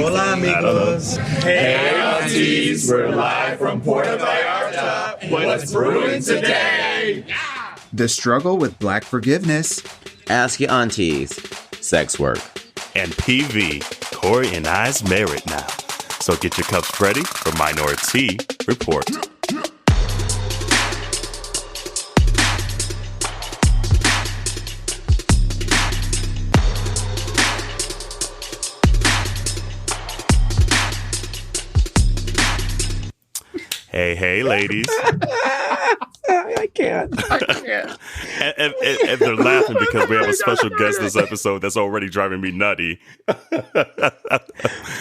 Hola, amigos. Hey, aunties. We're live from Puerto Vallarta. What's brewing today? The struggle with Black forgiveness. Ask your aunties. Sex work. And PV, Corey and I's married now. So get your cups ready for MinoriTea Report. Hey, ladies. I can't. And they're laughing because we have a special guest this episode that's already driving me nutty.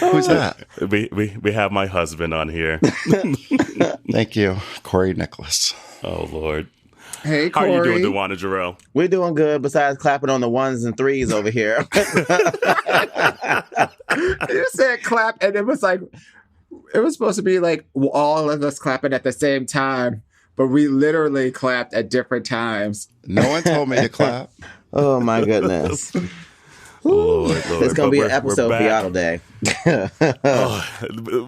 Who's that? We have my husband on here. Thank you, Corey Nicholas. Oh, Lord. Hey, How Corey. are you doing, Dewana Jerrell? We're doing good besides clapping on the ones and threes over here. You said clap, and it was supposed to be like all of us clapping at the same time, but we literally clapped at different times. No one told me to clap. Oh, my goodness. Lord. It's going to be an episode for y'all today.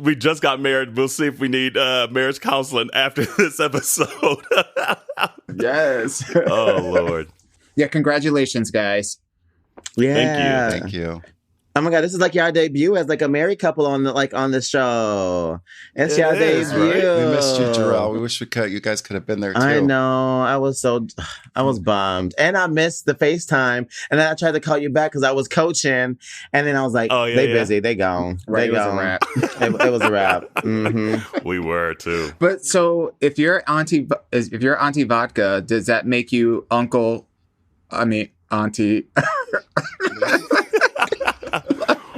We just got married. We'll see if we need marriage counseling after this episode. Yes. Oh, Lord. Yeah, congratulations, guys. Yeah. Thank you. Oh my God, this is like your debut as like a married couple on the show. It's your debut. Right? We missed you, Jerrell. We wish you guys could have been there too. I know. I was bummed. And I missed the FaceTime. And then I tried to call you back because I was coaching. And then I was like, busy. They gone. Right, They it was a gone. wrap. It was a wrap. Mm-hmm. We were, too. But so if you're Auntie Vodka, does that make you Auntie?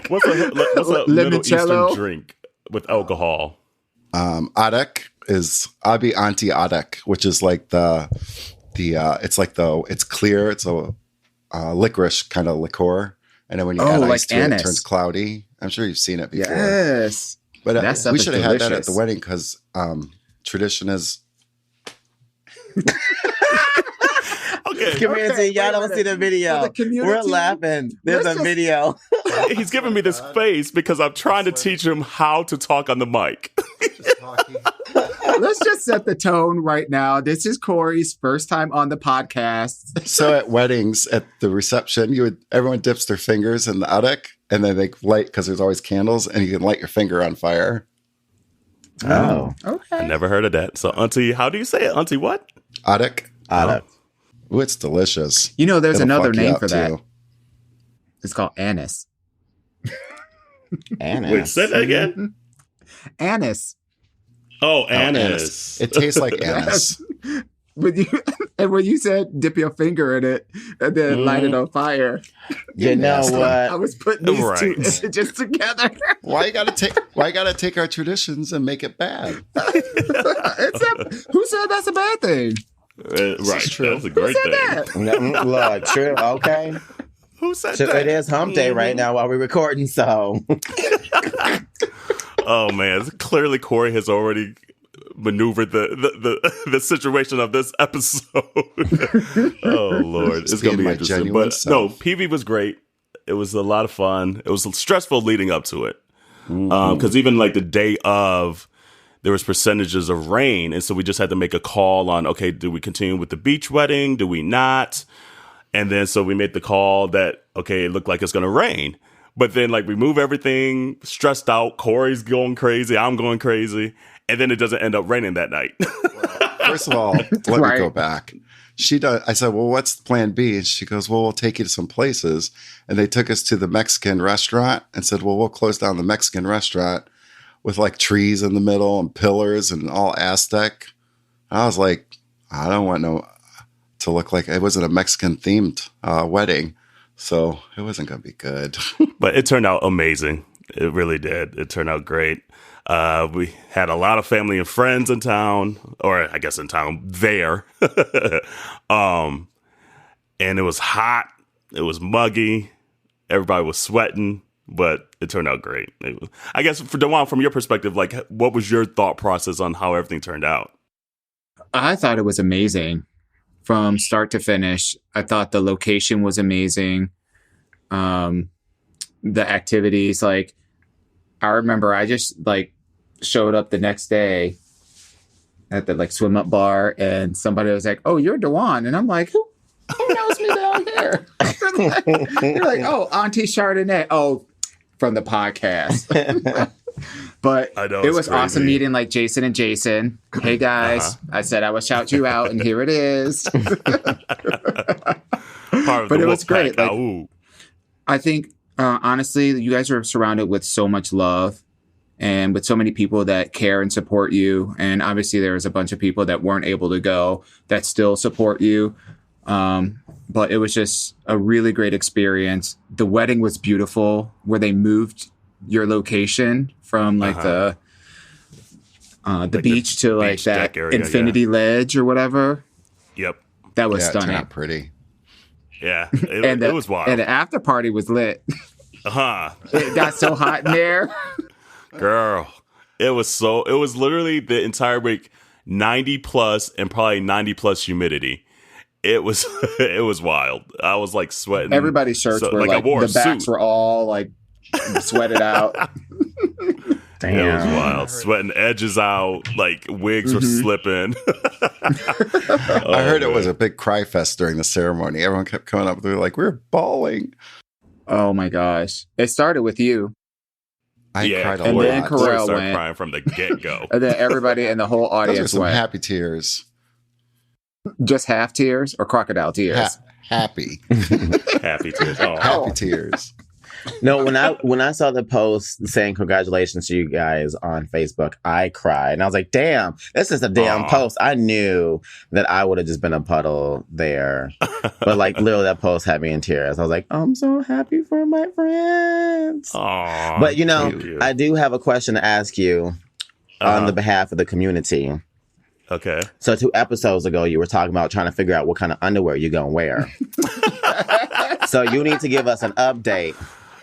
What's a Middle Limoncello? Eastern drink with alcohol? Adek I'll be Auntie Adek, which is like it's clear. It's a licorice kind of liquor. And then when you add ice to it, it turns cloudy. I'm sure you've seen it before. Yes. But That we should have had that at delicious. the wedding because tradition is... Okay. Community, y'all don't see the video. For the We're laughing. There's a video. He's giving me this face because I'm trying to teach him how to talk on the mic. Let's just set the tone right now. This is Corey's first time on the podcast. So at weddings, at the reception, everyone dips their fingers in the adek, and then they light, because there's always candles, and you can light your finger on fire. Oh. Okay. I never heard of that. So, Auntie, how do you say it? Auntie what? Adek. Adek. Ooh, it's delicious. You know, there's It'll another fuck you name up, for that. too. It's called anise. Anise. Wait, say that again? Anise. Oh, anise. It tastes like anise. When you said dip your finger in it and then light it on fire, You know Nasty. what? I was putting these two Right. images together. Why you gotta take our traditions and make it bad? Who said that's a bad thing? Right. true. That's a great Who said thing. that? Look, true. Okay. Who said So that? it is hump day right now while we're recording, so. Oh, man. Clearly, Corey has already maneuvered the situation of this episode. Oh, Lord. It's going to being be my interesting. genuine But self. no, PV was great. It was a lot of fun. It was stressful leading up to it. Because even like the day of, there was percentages of rain. And so we just had to make a call on, okay, do we continue with the beach wedding? Do we not? And then so we made the call that, okay, it looked like it's going to rain. But then like we move everything, stressed out. Corey's going crazy. I'm going crazy. And then it doesn't end up raining that night. First of all, let me go back. I said, well, what's plan B? And she goes, well, we'll take you to some places. And they took us to the Mexican restaurant and said, well, we'll close down the Mexican restaurant with like trees in the middle and pillars and all Aztec. I was like, I don't want to look like it wasn't a Mexican themed wedding. So it wasn't going to be good. But it turned out amazing. It really did. It turned out great. We had a lot of family and friends in town, or I guess in town there. And it was hot. It was muggy. Everybody was sweating, but it turned out great. I guess for Dewan, from your perspective, like what was your thought process on how everything turned out? I thought it was amazing from start to finish. I thought the location was amazing. The activities, like I remember I just like showed up the next day at the like swim up bar, and somebody was like, "Oh, you're Dewan," and I'm like, "Who knows me down here?" You're like, "Oh, Auntie Chardonnay." Oh, from the podcast. But it was awesome meeting like Jason and Jason. Hey guys, I said I would shout you out, and here it is. But it was great. Like, I think honestly, you guys are surrounded with so much love and with so many people that care and support you. And obviously, there was a bunch of people that weren't able to go that still support you. But it was just a really great experience. The wedding was beautiful, where they moved your location from like the beach to like that area, infinity ledge or whatever. Yep. That was stunning. It turned out pretty. Yeah. It was wild. And the after party was lit. It got so hot in there. Girl, it was literally the entire week, 90 plus and probably 90 plus humidity. It was wild. I was like sweating. Everybody's shirts were like the backs were all like sweated out. Damn. It was wild. Sweating edges out, like wigs were slipping. I heard it was a big cry fest during the ceremony. Everyone kept coming up. They were like, "We're bawling." Oh my gosh! It started with you. I cried a lot. And then Kerel went crying from the get go. And then everybody in the whole audience some went. Happy tears. Just half tears or crocodile tears? Happy. Happy tears. Oh. Happy tears. No, when I saw the post saying congratulations to you guys on Facebook, I cried. And I was like, damn, this is a damn post. I knew that I would have just been a puddle there. But like literally that post had me in tears. I was like, I'm so happy for my friends. Aww, but you know, I do have a question to ask you on the behalf of the community. Okay. So 2 episodes ago, you were talking about trying to figure out what kind of underwear you're going to wear. So you need to give us an update.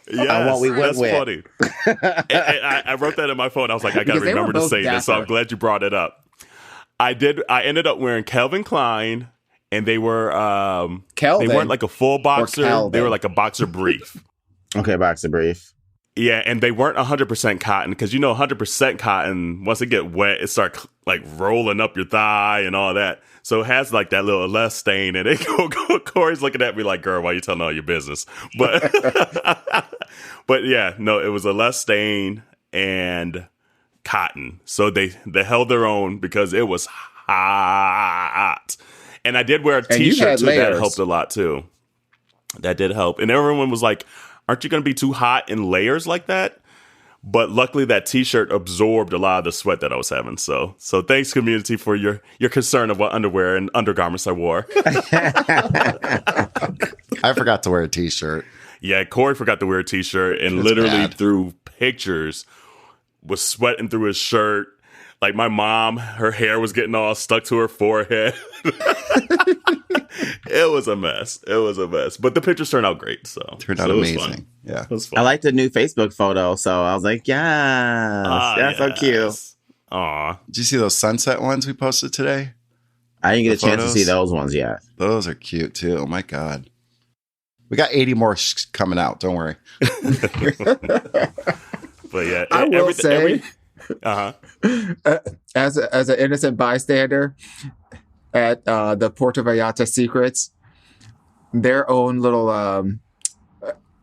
Yes, what we went that's with. funny. and I wrote that in my phone. I was like, I got to remember to say this, so I'm glad you brought it up. I ended up wearing Calvin Klein, and they were they weren't like a full boxer. They were like a boxer brief. Okay, boxer brief. Yeah, and they weren't 100% cotton, because 100% cotton, once it get wet, it starts like rolling up your thigh and all that. So it has like that little less stain, and it Corey's looking at me like, "Girl, why you telling all your business?" But but yeah, no, it was a less stain and cotton. So they held their own because it was hot. And I did wear a t-shirt too. That helped a lot too. That did help. And everyone was like, "Aren't you going to be too hot in layers like that?" But luckily that t-shirt absorbed a lot of the sweat that I was having. So thanks, community, for your concern of what underwear and undergarments I wore. I forgot to wear a t-shirt. Yeah, Corey forgot to wear a t-shirt and literally through pictures was sweating through his shirt. Like my mom, her hair was getting all stuck to her forehead. It was a mess. But the pictures turned out great. Turned out amazing. Yeah. It was fun. I liked the new Facebook photo, so I was like, yes. So cute. Aw. Did you see those sunset ones we posted today? I didn't get a chance to see those ones yet. Those are cute too. Oh my God. We got 80 more coming out. Don't worry. But yeah, I will say, as an innocent bystander at the Puerto Vallarta Secrets, their own little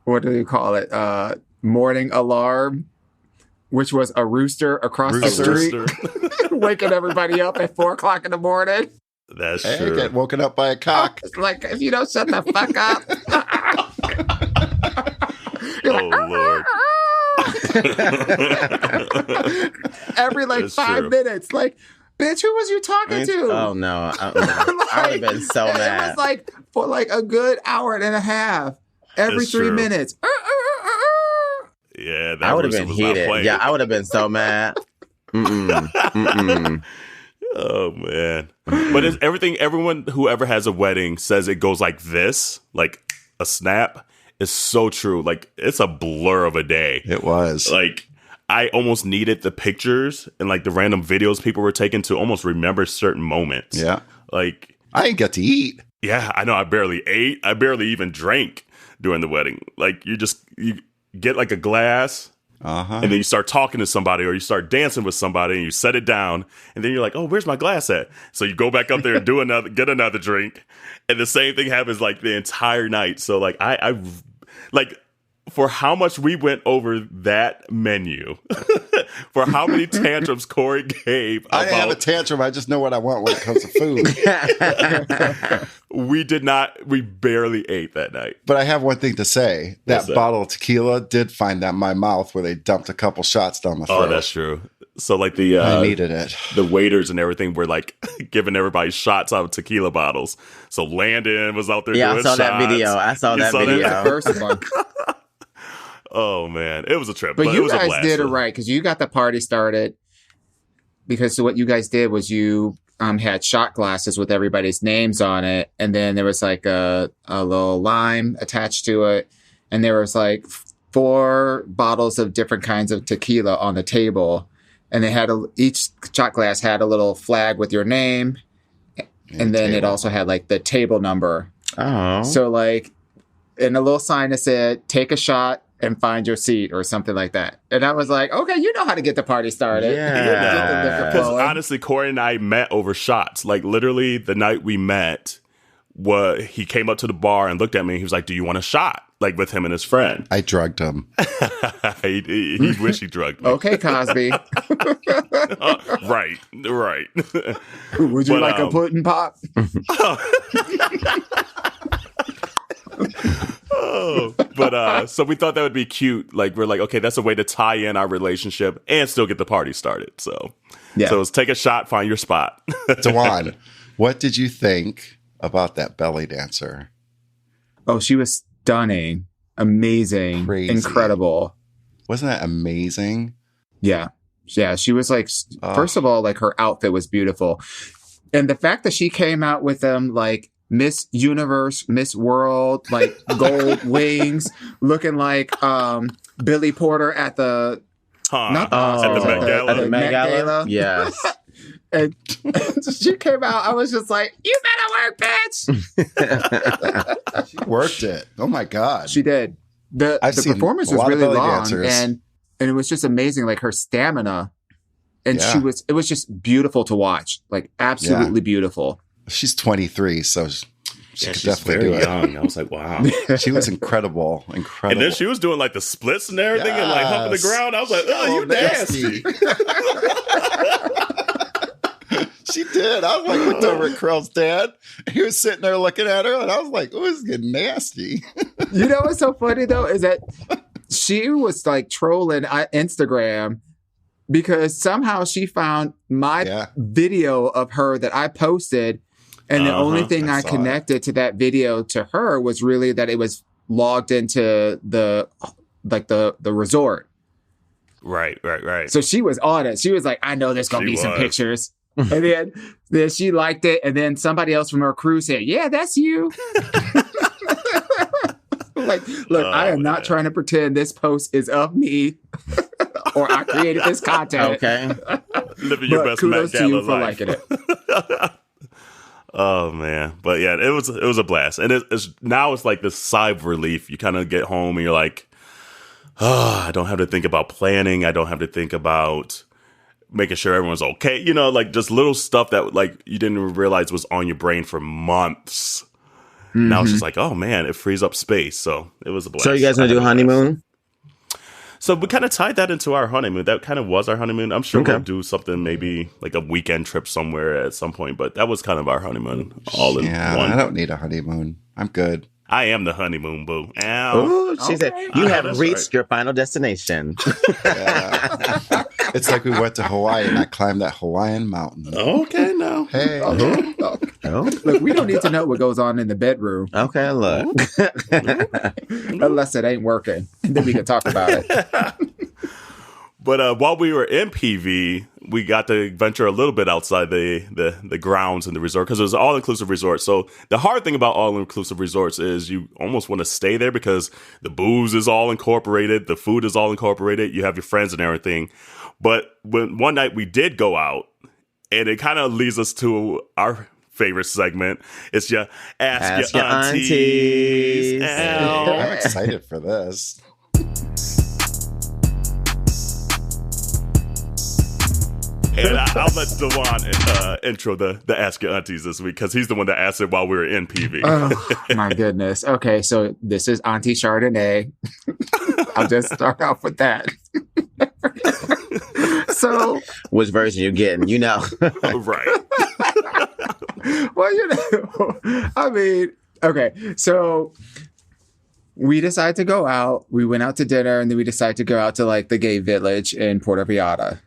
what do you call it? Morning alarm, which was a rooster across the street, waking everybody up at 4:00 in the morning. That's true. Get woken up by a cock. Like, if you don't shut the fuck up. Lord. Every like That's 5 true. minutes, like, bitch, who was you talking to? Oh no, I would have been so mad. It was like for like a good hour and a half, every It's 3 true. minutes. Yeah, that I would have been was not heated. playing. Yeah, I would have been so mad. Oh man. But it's everyone who ever has a wedding says it goes like this, like a snap. Is so true. Like, it's a blur of a day. It was. Like, I almost needed the pictures and like the random videos people were taking to almost remember certain moments. Yeah. Like, I didn't get to eat. yeah, I know. I barely ate. I barely even drank during the wedding. Like, you get like a glass Uh-huh. And then you start talking to somebody or you start dancing with somebody and you set it down. And then you're like, oh, where's my glass at? So you go back up there and get another drink. And the same thing happens like the entire night. So like I like for how much we went over that menu, for how many tantrums Corey gave. I didn't have a tantrum. I just know what I want when it comes to food. We barely ate that night. But I have one thing to say. That bottle of tequila did find that in my mouth where they dumped a couple shots down my throat. Oh, that's true. So like I needed it. The waiters and everything were like giving everybody shots out of tequila bottles. So Landon was out there doing shots. I saw that video. The first one. Oh, man. It was a trip. But it you was guys a blast. did it right because you got the party started. Because what you guys did was you had shot glasses with everybody's names on it. And then there was like a little lime attached to it. And there was like 4 bottles of different kinds of tequila on the table. And they had each shot glass had a little flag with your name. And then it also had like the table number. Oh. So like in a little sign that said, take a shot and find your seat or something like that. And I was like, okay, you know how to get the party started. Yeah. Because honestly, Corey and I met over shots. Like literally the night we met, he came up to the bar and looked at me. He was like, do you want a shot? Like with him and his friend. I drugged him. he wished he drugged me. Okay, Cosby. Right. Would you like a pudding pop? So we thought that would be cute. Like we're like, okay, that's a way to tie in our relationship and still get the party started. So let's take a shot, find your spot. Dewan, what did you think about that belly dancer? Oh, she was stunning, amazing, Crazy. Incredible. Wasn't that amazing? Yeah. She was like, first of all, like her outfit was beautiful. And the fact that she came out with them like Miss Universe, Miss World, like gold wings, looking like Billy Porter at the At the Met Gala. Yes. And she came out. I was just like, "You better work, bitch." She worked it. Oh my god, she did. The performance was really long, and it was just amazing. Like her stamina, and it was just beautiful to watch. Like absolutely beautiful. She's 23, so she could definitely do it. Young. I was like, wow. She was incredible. And then she was doing like the splits and everything and like humping the ground. I was like, oh, you nasty. She did. I was like, looked over at Kerel's dad. He was sitting there looking at her, and I was like, oh, this is getting nasty. You know what's so funny, though, is that she was like trolling Instagram because somehow she found my video of her that I posted. And the only thing I connected to that video to her was really that it was logged into the resort. Right. So she was on it. She was like, I know there's going to be some pictures. And then she liked it. And then somebody else from her crew said, yeah, that's you. Like, look, I am not trying to pretend this post is of me or I created this content. Okay. Living your best kudos Met to you Gala for life. liking it. Oh man, but yeah, it was a blast, and it's like this sigh of relief. You kind of get home and you're like, oh, I don't have to think about planning. I don't have to think about making sure everyone's okay. You know, like just little stuff that like you didn't even realize was on your brain for months. Mm-hmm. Now it's just like, oh man, it frees up space. So it was a blast. So you guys gonna do honeymoon? So we kind of tied that into our honeymoon. That kind of was our honeymoon. I'm sure we'll do something, maybe like a weekend trip somewhere at some point. But that was kind of our honeymoon all in one. I don't need a honeymoon. I'm good. I am the honeymoon boo. Ooh, she said, you have reached your final destination. It's like we went to Hawaii and I climbed that Hawaiian mountain. Okay, now. Hey. Okay. Look, we don't need to know what goes on in the bedroom. Okay, look. Unless it ain't working. And then we can talk about it. But while we were in PV, we got to venture a little bit outside the grounds in the resort because it was an all-inclusive resort. So the hard thing about all-inclusive resorts is you almost want to stay there because the booze is all incorporated, the food is all incorporated, you have your friends and everything. But when one night we did go out, and it kind of leads us to our favorite segment. It's your Ask Your Aunties. I'm excited for this. And I'll let Dewan intro the Ask Your Aunties this week because he's the one that asked it while we were in PV. Oh, my goodness. Okay, so this is Auntie Chardonnay. I'll just start off with that. So, which version you getting? You know, right? Well, you know, I mean, okay. So we decided to go out. We went out to dinner, and then we decided to go out to like the gay village in Puerto Vallarta.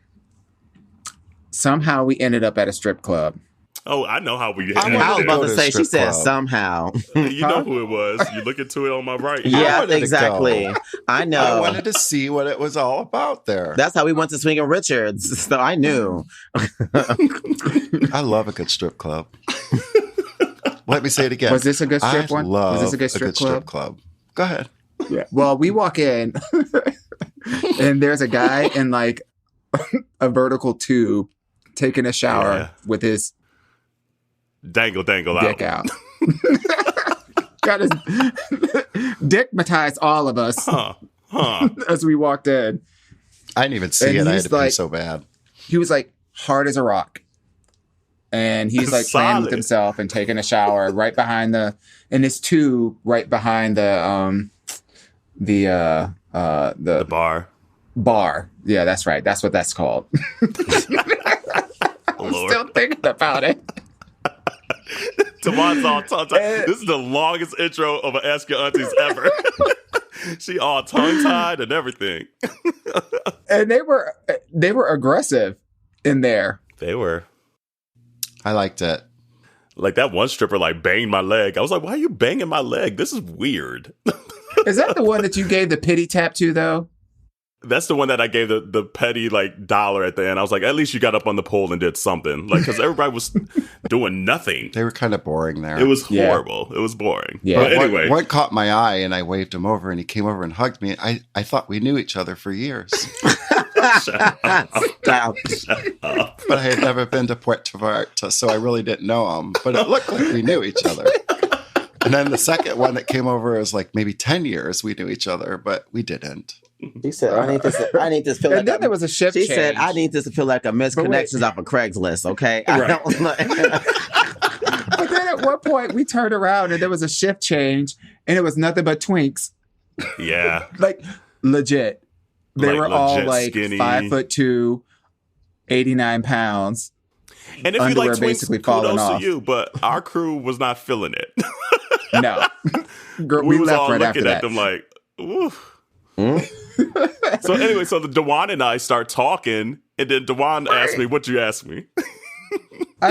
Somehow we ended up at a strip club. Oh, I know how we. I was about to say. She said somehow. You know who it was. You look into it on my right. Yeah, exactly. I know. I wanted to see what it was all about there. That's how we went to Swingin' Richards. So I knew. I love a good strip club. Let me say it again. Was this a good strip one? Was this a good strip club? Go ahead. Yeah. Well, we walk in, and there's a guy in like a vertical tube taking a shower with his dangle dick out. Got his dickmatized all of us as we walked in. I didn't even see it. I had to pee so bad. He was like hard as a rock. And he's like playing with himself and taking a shower right behind in this tube right behind the bar. Bar. Yeah, that's right. That's what that's called. I'm still thinking about it. Tamon's all tongue-tied. This is the longest intro of an Ask Your Aunties ever. She all tongue-tied and everything. And they were aggressive in there. They were. I liked it. Like that one stripper like banged my leg. I was like, why are you banging my leg? This is weird. Is that the one that you gave the pity tap to though? That's the one that I gave the petty like $1 at the end. I was like, at least you got up on the pole and did something. Like, because everybody was doing nothing. They were kind of boring there. It was horrible. It was boring. Yeah. But anyway. One caught my eye and I waved him over and he came over and hugged me. I thought we knew each other for years. Shut up. But I had never been to Puerto Vallarta, so I really didn't know him. But it looked like we knew each other. And then the second one that came over was like maybe 10 years we knew each other, but we didn't. He said, I need this to feel like and then there was a shift She change. said, I need this to feel like a misconnections off of Craigslist, okay? Right. But then at one point we turned around and there was a shift change and it was nothing but twinks. Yeah. Like legit. They like, were all like skinny. 5'2", 89 pounds. And if underwear you like basically twinks, falling kudos off. to you, but our crew was not feeling it. No. Girl, we was left all right looking after at that. them like, ooh. So anyway, so the Dewan and I start talking, and then Dewan asked me, "What you asked me?"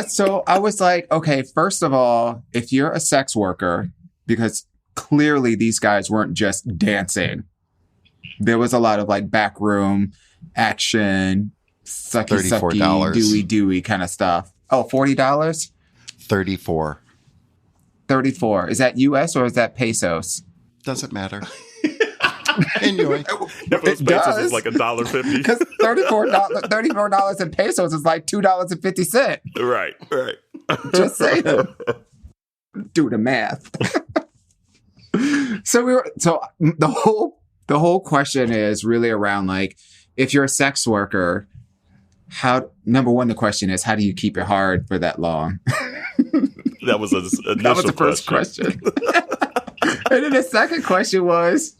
So I was like, okay, first of all, if you're a sex worker, because clearly these guys weren't just dancing. There was a lot of like backroom action, sucky, sucky, dewy kind of stuff. Oh, $40? 34. 34. Is that US or is that pesos? Doesn't matter. Anyway, If those pesos is like $1.50. Because $34 in pesos is like $2.50. Right. Just saying. Do the math. So the whole question is really around like, if you're a sex worker, number one, the question is, how do you keep it hard for that long? That was That was the first question. And then the second question was,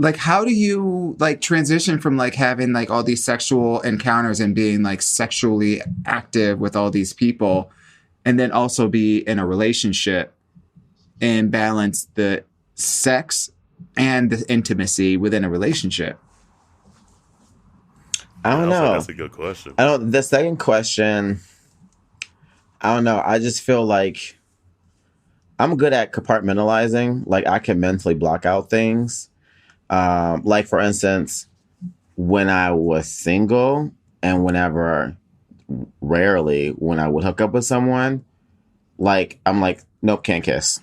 like, how do you like transition from like having like all these sexual encounters and being like sexually active with all these people, and then also be in a relationship and balance the sex and the intimacy within a relationship? I don't know. That's a good question. The second question, I don't know. I just feel like I'm good at compartmentalizing. Like I can mentally block out things. Like for instance, when I was single and rarely when I would hook up with someone, like I'm like, nope, can't kiss.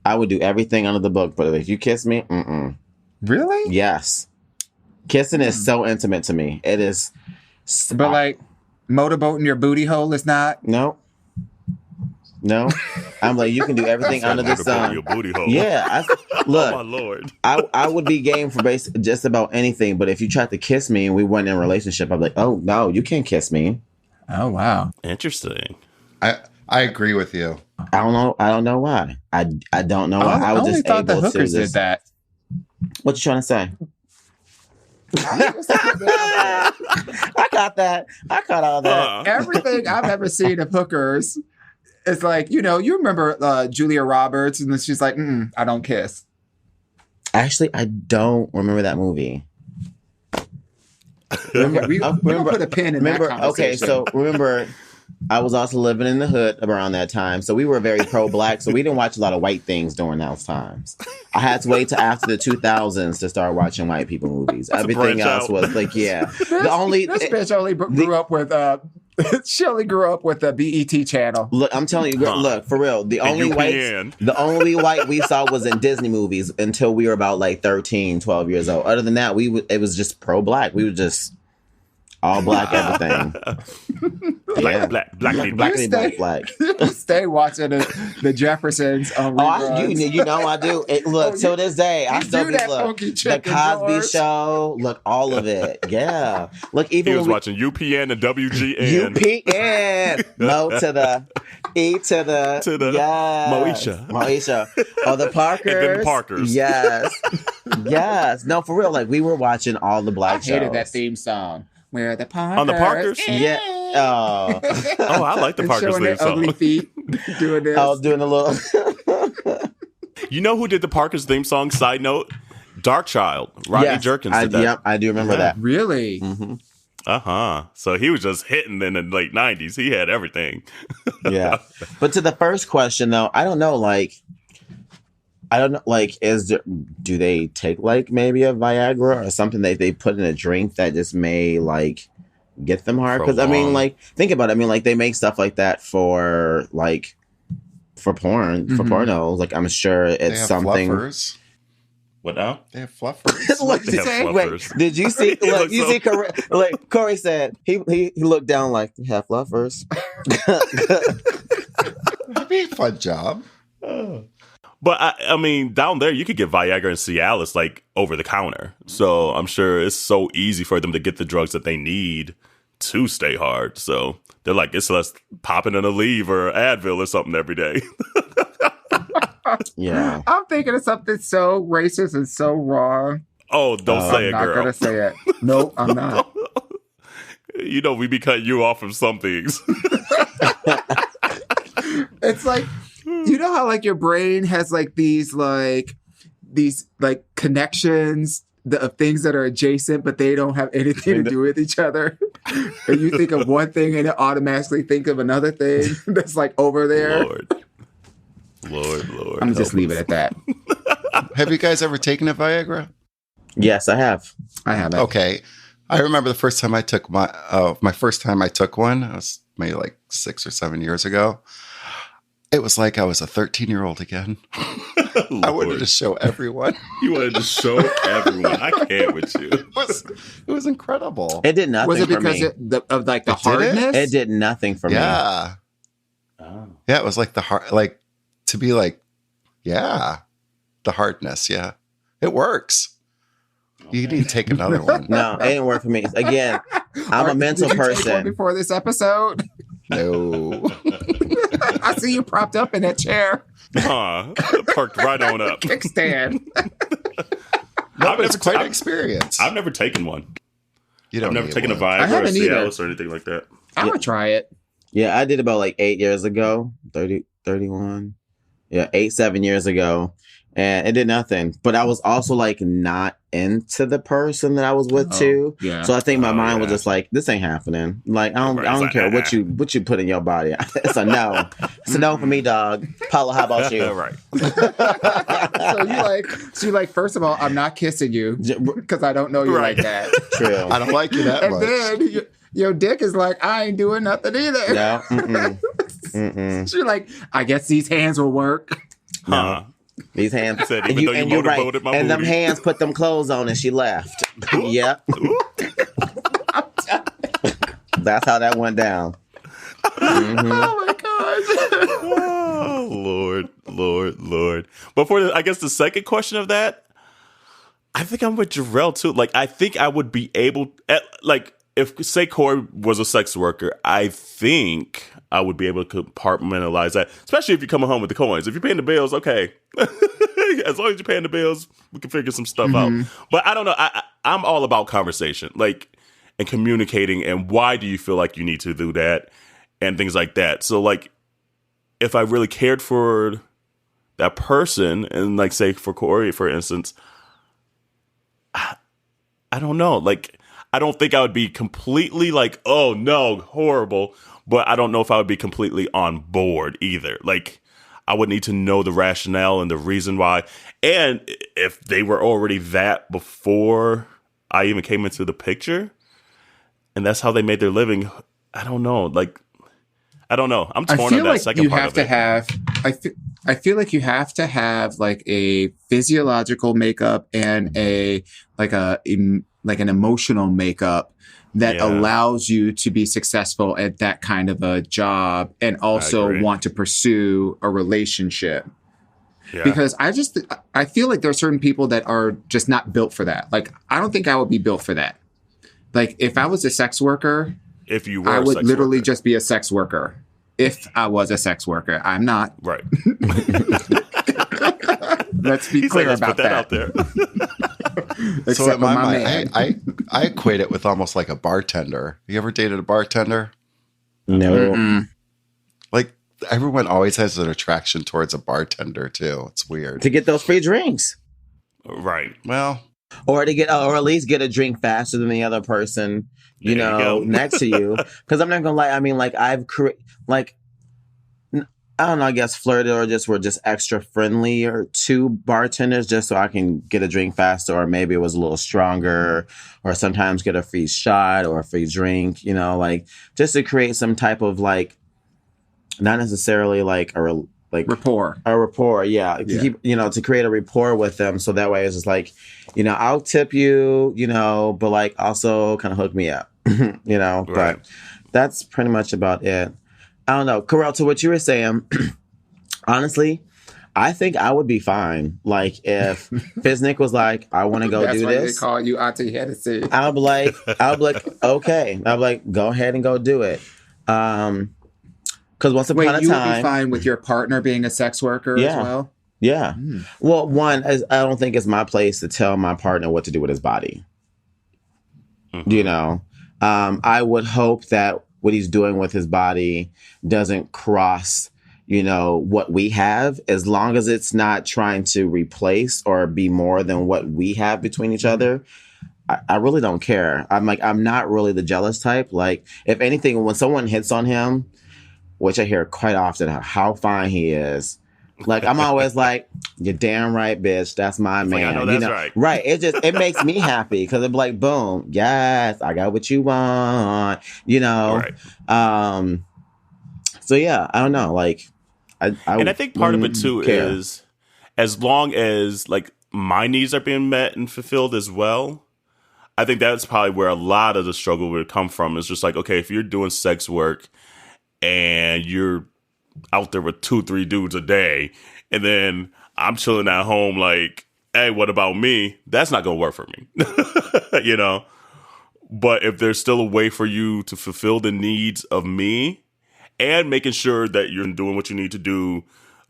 I would do everything under the book, but if you kiss me, Really? Yes. Kissing is so intimate to me. It is. But like motorboating your booty hole is not? No. I'm like, you can do everything under the sun. Yeah, look, oh my Lord. I would be game for just about anything, but if you tried to kiss me and we weren't in a relationship, I'd be like, oh no, you can't kiss me. Oh wow, interesting. I agree with you. I don't know why. I don't know why. I was just thought the able hookers to did that. What you trying to say? I got that. I caught all that. Everything I've ever seen of hookers is like, you remember Julia Roberts, and then she's like, I don't kiss. Actually, I don't remember that movie. Remember, we're gonna put a pin in that conversation. Okay, so remember, I was also living in the hood around that time, so we were very pro-black, so we didn't watch a lot of white things during those times. I had to wait till after the 2000s to start watching white people movies. Everything else was like, yeah. This bitch only grew up with she only grew up with the BET channel. Look, I'm telling you, look, for real, the only white we saw was in Disney movies until we were about like 13, 12 years old. Other than that, it was just pro-black. We were just all black everything. Black. Stay watching the Jeffersons on reruns. You know I do. Till this day, I still be the Cosby Show. Look, all of it. Yeah. Look, even he was watching UPN and WGN. UPN. No to the E to the yes. Moesha. Oh, the Parkers. And then the Parkers. Yes. No, for real. Like we were watching all the black shows. I hated that theme song. Where the Parkers. On the Parkers? Yeah. Oh, I like the Parkers theme song. Ugly feet doing this. I was doing a little. You know who did the Parkers theme song? Side note, Darkchild. Rodney Jerkins did that. Yep, I do remember that. Really? Mm-hmm. So he was just hitting in the late 90s. He had everything. Yeah. But to the first question, though, I don't know. Like, do they take like maybe a Viagra or something that they put in a drink that just may like get them hard? Because I mean, like, think about it. I mean, like, they make stuff like that for porn, for pornos. Like, I'm sure it's something. Fluffers. What now? They have fluffers. Wait, did you see? Look, you see, like Corey said, he looked down like, they have fluffers. That'd be a fun job. But I mean, down there, you could get Viagra and Cialis like over the counter. So I'm sure it's so easy for them to get the drugs that they need to stay hard. So they're like, it's less popping in a Aleve or Advil or something every day. Yeah. I'm thinking of something so racist and so wrong. Oh, don't say it, girl. I'm not going to say it. Nope, I'm not. You know, we be cutting you off from some things. It's like, you know how like your brain has like these connections of things that are adjacent, but they don't have anything to do with each other. And you think of one thing and it automatically think of another thing that's like over there. Lord. I'm gonna just leave it at that. Have you guys ever taken a Viagra? Yes, I have. I haven't. Okay. I remember the first time I took my first time I took one. It was maybe like 6 or 7 years ago. It was like I was a 13-year-old again. I wanted to show everyone. You wanted to show everyone. I can't with you. It was incredible. It did nothing for me. Was it because of like the hardness? It did nothing for me. Yeah. Oh. Yeah, it was like the hard, like to be like, yeah, the hardness. Yeah, it works. Okay. You need to take another one. No, it didn't work for me. Again, I'm a mental person. Take one before this episode? No. I see you propped up in that chair. Parked right on up. Kickstand. No, but it's quite an experience. I've never taken one. I've never taken a Viagra or Cialis or anything like that. I'm going to try it. Yeah, I did about like 8 years ago. 31. Yeah, 7 years ago. And it did nothing. But I was also like not into the person that I was with too. Yeah. So I think my mind was just like, this ain't happening. Like I don't care what you put in your body. It's a no. It's a no for me, dog. Paula, how about you? Right. So you like, first of all, I'm not kissing you because I don't know you like that. True. I don't like you that much. And then your dick is like, I ain't doing nothing either. No. Mm-mm. She's like, I guess these hands will work. Huh. These hands, said, and you're right. And them hands put them clothes on, and she left. Yep. That's how that went down. Mm-hmm. Oh my gosh! Oh Lord. But for I guess the second question of that, I think I'm with Jerrell too. Like, I think I would be able, if say Corey was a sex worker, I think I would be able to compartmentalize that, especially if you're coming home with the coins. If you're paying the bills, okay. As long as you're paying the bills, we can figure some stuff out. But I don't know. I'm all about conversation, like, and communicating, and why do you feel like you need to do that, and things like that. So, like, if I really cared for that person, and like, say for Corey, for instance, I don't know. Like, I don't think I would be completely like, oh no, horrible. But I don't know if I would be completely on board either. Like, I would need to know the rationale and the reason why. And if they were already that before I even came into the picture, and that's how they made their living, I don't know. Like, I don't know. I'm torn on that second part of it. I feel like you have to have like a physiological makeup and an emotional makeup that allows you to be successful at that kind of a job and also want to pursue a relationship. Yeah. Because I feel like there are certain people that are just not built for that. Like, I don't think I would be built for that. Like, if I was a sex worker, I would literally just be a sex worker. If I was a sex worker, I'm not. Right. Let's be clear about that. Out there. So in my mind, I equate it with almost like a bartender. You ever dated a bartender? No. Mm-mm. Like, everyone always has an attraction towards a bartender too. It's weird. To get those free drinks. Right. Well, or at least get a drink faster than the other person, you know, next to you. Because I'm not gonna lie. I mean, like, I don't know, I guess flirted or we're just extra friendly or to bartenders just so I can get a drink faster, or maybe it was a little stronger, or sometimes get a free shot or a free drink, you know, like, just to create some type of, like, not necessarily like rapport. A rapport, yeah. To keep, you know, to create a rapport with them, so that way it's just like, you know, I'll tip you, you know, but like also kind of hook me up, you know. Right. But that's pretty much about it. I don't know. Kerel, to what you were saying, honestly, I think I would be fine. Like, if Fiznik was like, I want to go do this. That's why they call you AunTea Hennessy. I'll be like, okay. I'll be like, go ahead and go do it. Because once upon a time, you would be fine with your partner being a sex worker as well? Yeah. Well, one, I don't think it's my place to tell my partner what to do with his body. You know, I would hope that what he's doing with his body doesn't cross, you know, what we have, as long as it's not trying to replace or be more than what we have between each other. I really don't care. I'm not really the jealous type. Like, if anything, when someone hits on him, which I hear quite often, how fine he is, like, I'm always like, you're damn right, bitch. That's my man. Like, I know that's right. Right. It makes me happy because I'm like, boom, yes, I got what you want, you know? Right. So yeah, I don't know. Like, and I think part of it too is, as long as like my needs are being met and fulfilled as well, I think that's probably where a lot of the struggle would come from. It's just like, okay, if you're doing sex work and you're out there with 2-3 dudes a day, and then I'm chilling at home like, hey, what about me? That's not gonna work for me. You know? But if there's still a way for you to fulfill the needs of me, and making sure that you're doing what you need to do,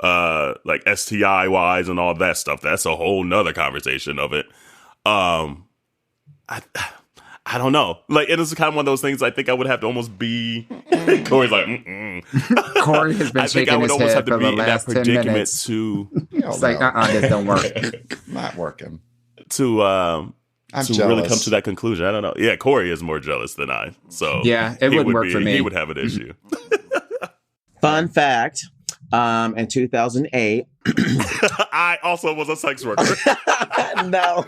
like STI wise and all that stuff, that's a whole nother conversation of it. I don't know. Like, it is kind of one of those things I think I would have to almost be. Corey's like, Corey has been shaking his head for the last 10 minutes. It's like, this don't work. Not working. To really come to that conclusion. I don't know. Yeah, Corey is more jealous than I. So yeah, it wouldn't work for me. He would have an issue. Fun fact. In 2008, I also was a sex worker. No.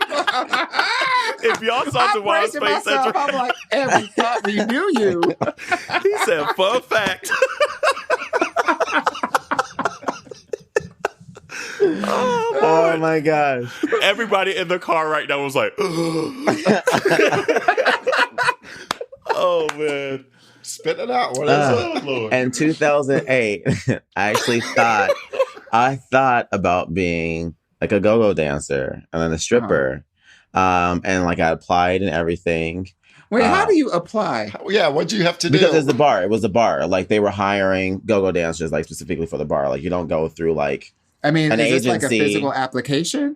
If y'all saw the wild space, I'm like, every thought we knew you. He said, "Fun fact." Oh my gosh! Everybody in the car right now was like, "Oh man." Spit it out. What is it? Lord. In 2008, I actually thought I thought about being like a go-go dancer and then a stripper. And like I applied and everything. Wait, how do you apply? Yeah, what'd you have to do? Because it's the bar. It was a bar. Like they were hiring go-go dancers like specifically for the bar. Like you don't go through like an is agency. This like a physical application?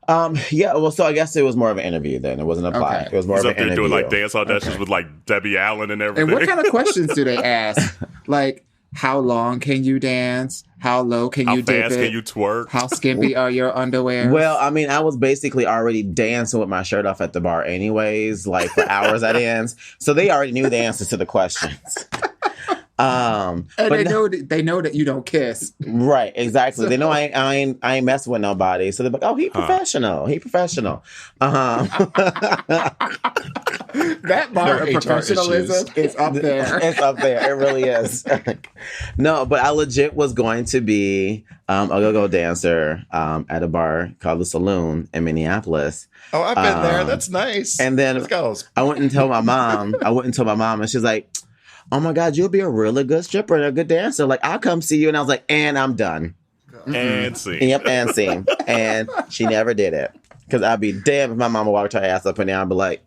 Yeah, well, so I guess it was more of an interview then. It wasn't apply. It was more of an interview. Doing like dance auditions with like Debbie Allen and everything. And what kind of questions do they ask? Like, how long can you dance? How low can you dip it? How fast can you twerk? How skimpy are your underwear? Well, I mean, I was basically already dancing with my shirt off at the bar anyways, like for hours at ends. So they already knew the answers to the questions. And they know that you don't kiss. Right, exactly. They know I ain't messing with nobody. So they're like, oh, he professional. He professional. That bar of professionalism is up there. It's up there. It really is. No, but I legit was going to be a go-go dancer at a bar called The Saloon in Minneapolis. Oh, I've been there. That's nice. And then I went and told my mom. And she's like, oh my God, you'll be a really good stripper and a good dancer. Like, I'll come see you. And I was like, and I'm done. And scene. Yep, and scene. And she never did it. Because I'd be damned if my mama walked her ass up and down and be like,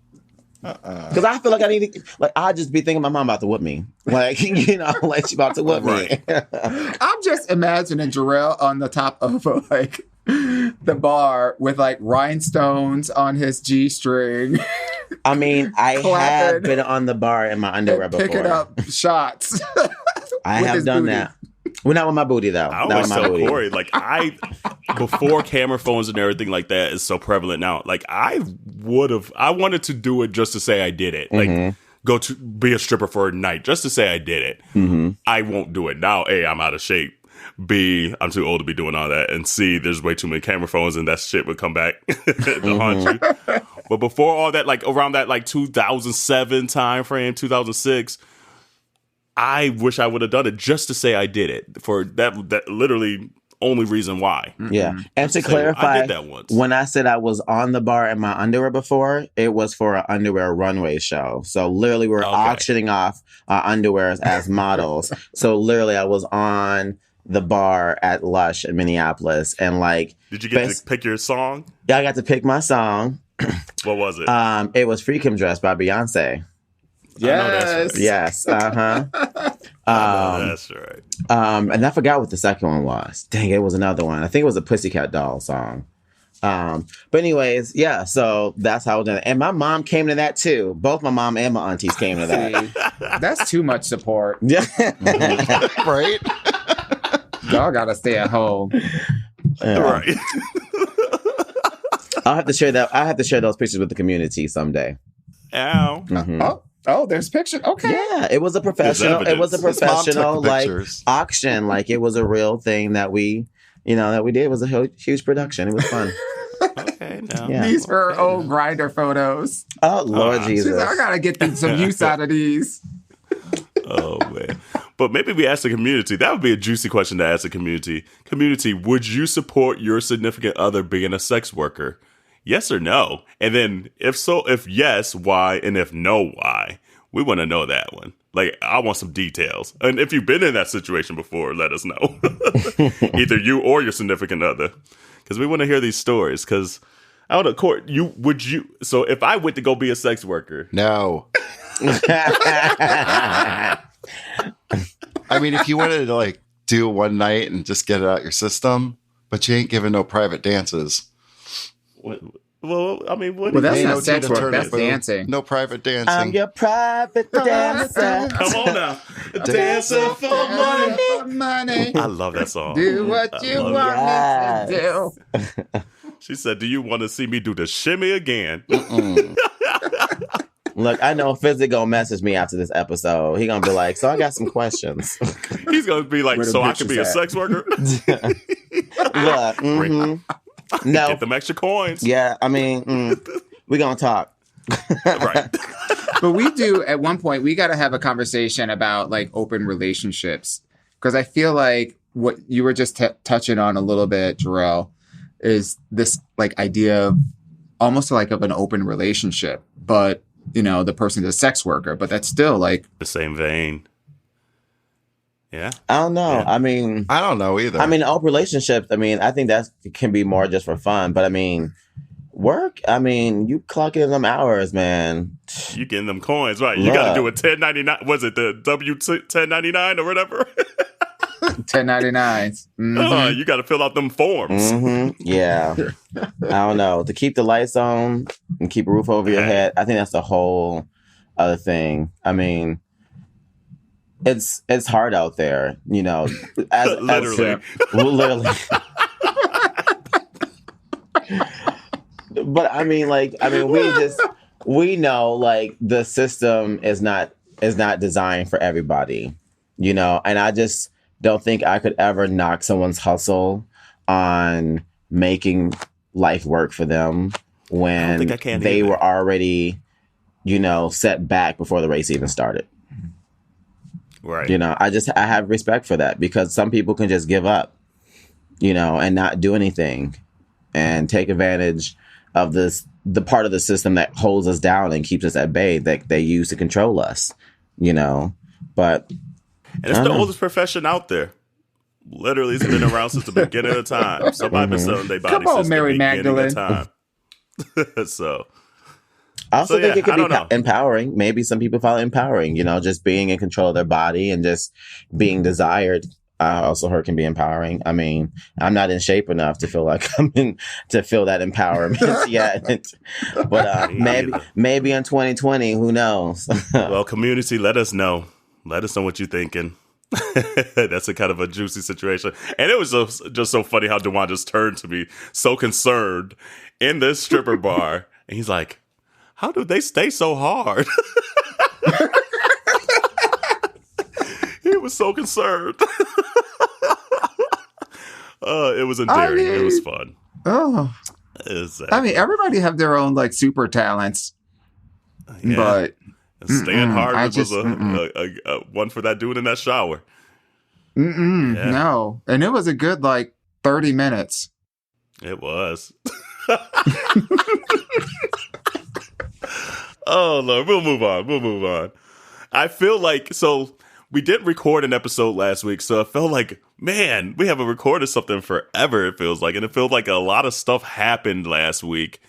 because I feel like I need to, like, I'd just be thinking my mom about to whip me. Like, you know, like she about to whip me. I'm just imagining Jerrell on the top of like the bar with like rhinestones on his G-string. I mean, I have been on the bar in my underwear before. Picking up shots. I have done that. Well, not with my booty, though. I always tell Corey, like, before camera phones and everything like that is so prevalent now, like, I wanted to do it just to say I did it. Like, go to be a stripper for a night just to say I did it. I won't do it now. A, I'm out of shape. B, I'm too old to be doing all that. And C, there's way too many camera phones and that shit would come back to haunt you. But before all that, like, around that, like, 2007 time frame, 2006, I wish I would have done it just to say I did it. For that literally only reason why. Yeah. And to clarify, I did that once. When I said I was on the bar in my underwear before, it was for an underwear runway show. So literally we're auctioning off our underwears as models. So literally I was on the bar at Lush in Minneapolis and like... Did you get to pick your song? Yeah, I got to pick my song. What was it? It was Freakum Dress by Beyonce. Yes. Right. Yes. Uh-huh. That's right. And I forgot what the second one was. Dang, it was another one. I think it was a Pussycat Doll song. But anyways, yeah, so that's how I was doing it. And my mom came to that too. Both my mom and my aunties came to that. That's too much support. Yeah. Right? Y'all gotta stay at home. Yeah. Right. I'll have to share that. I have to share those pictures with the community someday. Ow. Mm-hmm. Oh, there's pictures. Okay. Yeah, it was a professional. It was a professional like auction. Like it was a real thing that we did. It was a huge production. It was fun. Okay, now. Yeah. These are her old Grindr photos. Oh Lord Jesus! She's like, I gotta get some use out of these. Oh man. But maybe we ask the community. That would be a juicy question to ask the community. Community, would you support your significant other being a sex worker? Yes or no? And then if so, if yes, why? And if no, why? We want to know that one. Like, I want some details. And if you've been in that situation before, let us know. Either you or your significant other. Because we want to hear these stories. Because, I don't know, Court, so if I went to go be a sex worker. No. I mean, if you wanted to, like, do one night and just get it out your system, but you ain't giving no private dances. Well, I mean, what? Well, that's not sex work. That's dancing. No private dancing. I'm your private dancer. Come on now, dancer for money. I love that song. Do what you want me to do. She said, "Do you want to see me do the shimmy again?" Look, I know Fizzy gonna message me after this episode. He gonna be like, "So I got some questions." He's gonna be like, "So I can be a sex worker?" Look, no, get them extra coins. Yeah, I mean, we gonna talk. Right. But we do, at one point, we got to have a conversation about like open relationships. Because I feel like what you were just touching on a little bit, Jerrell, is this like idea of almost like of an open relationship. But, the person's a sex worker, but that's still like the same vein. Yeah. I don't know. Yeah. I mean, I don't know either. I mean, open relationships, I mean, I think that can be more just for fun. But I mean, work, I mean, you clock in them hours, man. You getting them coins, right? You got to do a 1099. Was it the W-1099 or whatever? 1099s. Mm-hmm. You got to fill out them forms. Mm-hmm. Yeah. I don't know. To keep the lights on and keep a roof over your head, I think that's the whole other thing. I mean, it's hard out there, you know. Literally. Literally. But I mean, we know like the system is not designed for everybody, you know, and I just don't think I could ever knock someone's hustle on making life work for them when they were already, you know, set back before the race even started. Right. You know, I have respect for that because some people can just give up, you know, and not do anything and take advantage of the part of the system that holds us down and keeps us at bay that they use to control us, you know. But and it's the oldest profession out there. Literally, it's been around since the beginning of time. Somebody been selling their body since Mary the beginning Magdalene. of time. So I also think it could be empowering. Maybe some people find it empowering, you know, just being in control of their body and just being desired. I also heard can be empowering. I mean, I'm not in shape enough to feel like to feel that empowerment yet. But maybe in 2020, who knows? Well, community, let us know. Let us know what you're thinking. That's a kind of a juicy situation. And it was just so funny how DeJuan just turned to me so concerned in this stripper bar. And he's like, how do they stay so hard? He was so concerned. It was endearing. It was fun. Oh. Exactly. I mean, everybody have their own like super talents. Yeah. But staying hard was a one for that dude in that shower. No. And it was a good like 30 minutes. It was. Oh, Lord. We'll move on. I feel like, so we didn't record an episode last week, so it felt like, man, we haven't recorded something forever, it feels like. And it feels like a lot of stuff happened last week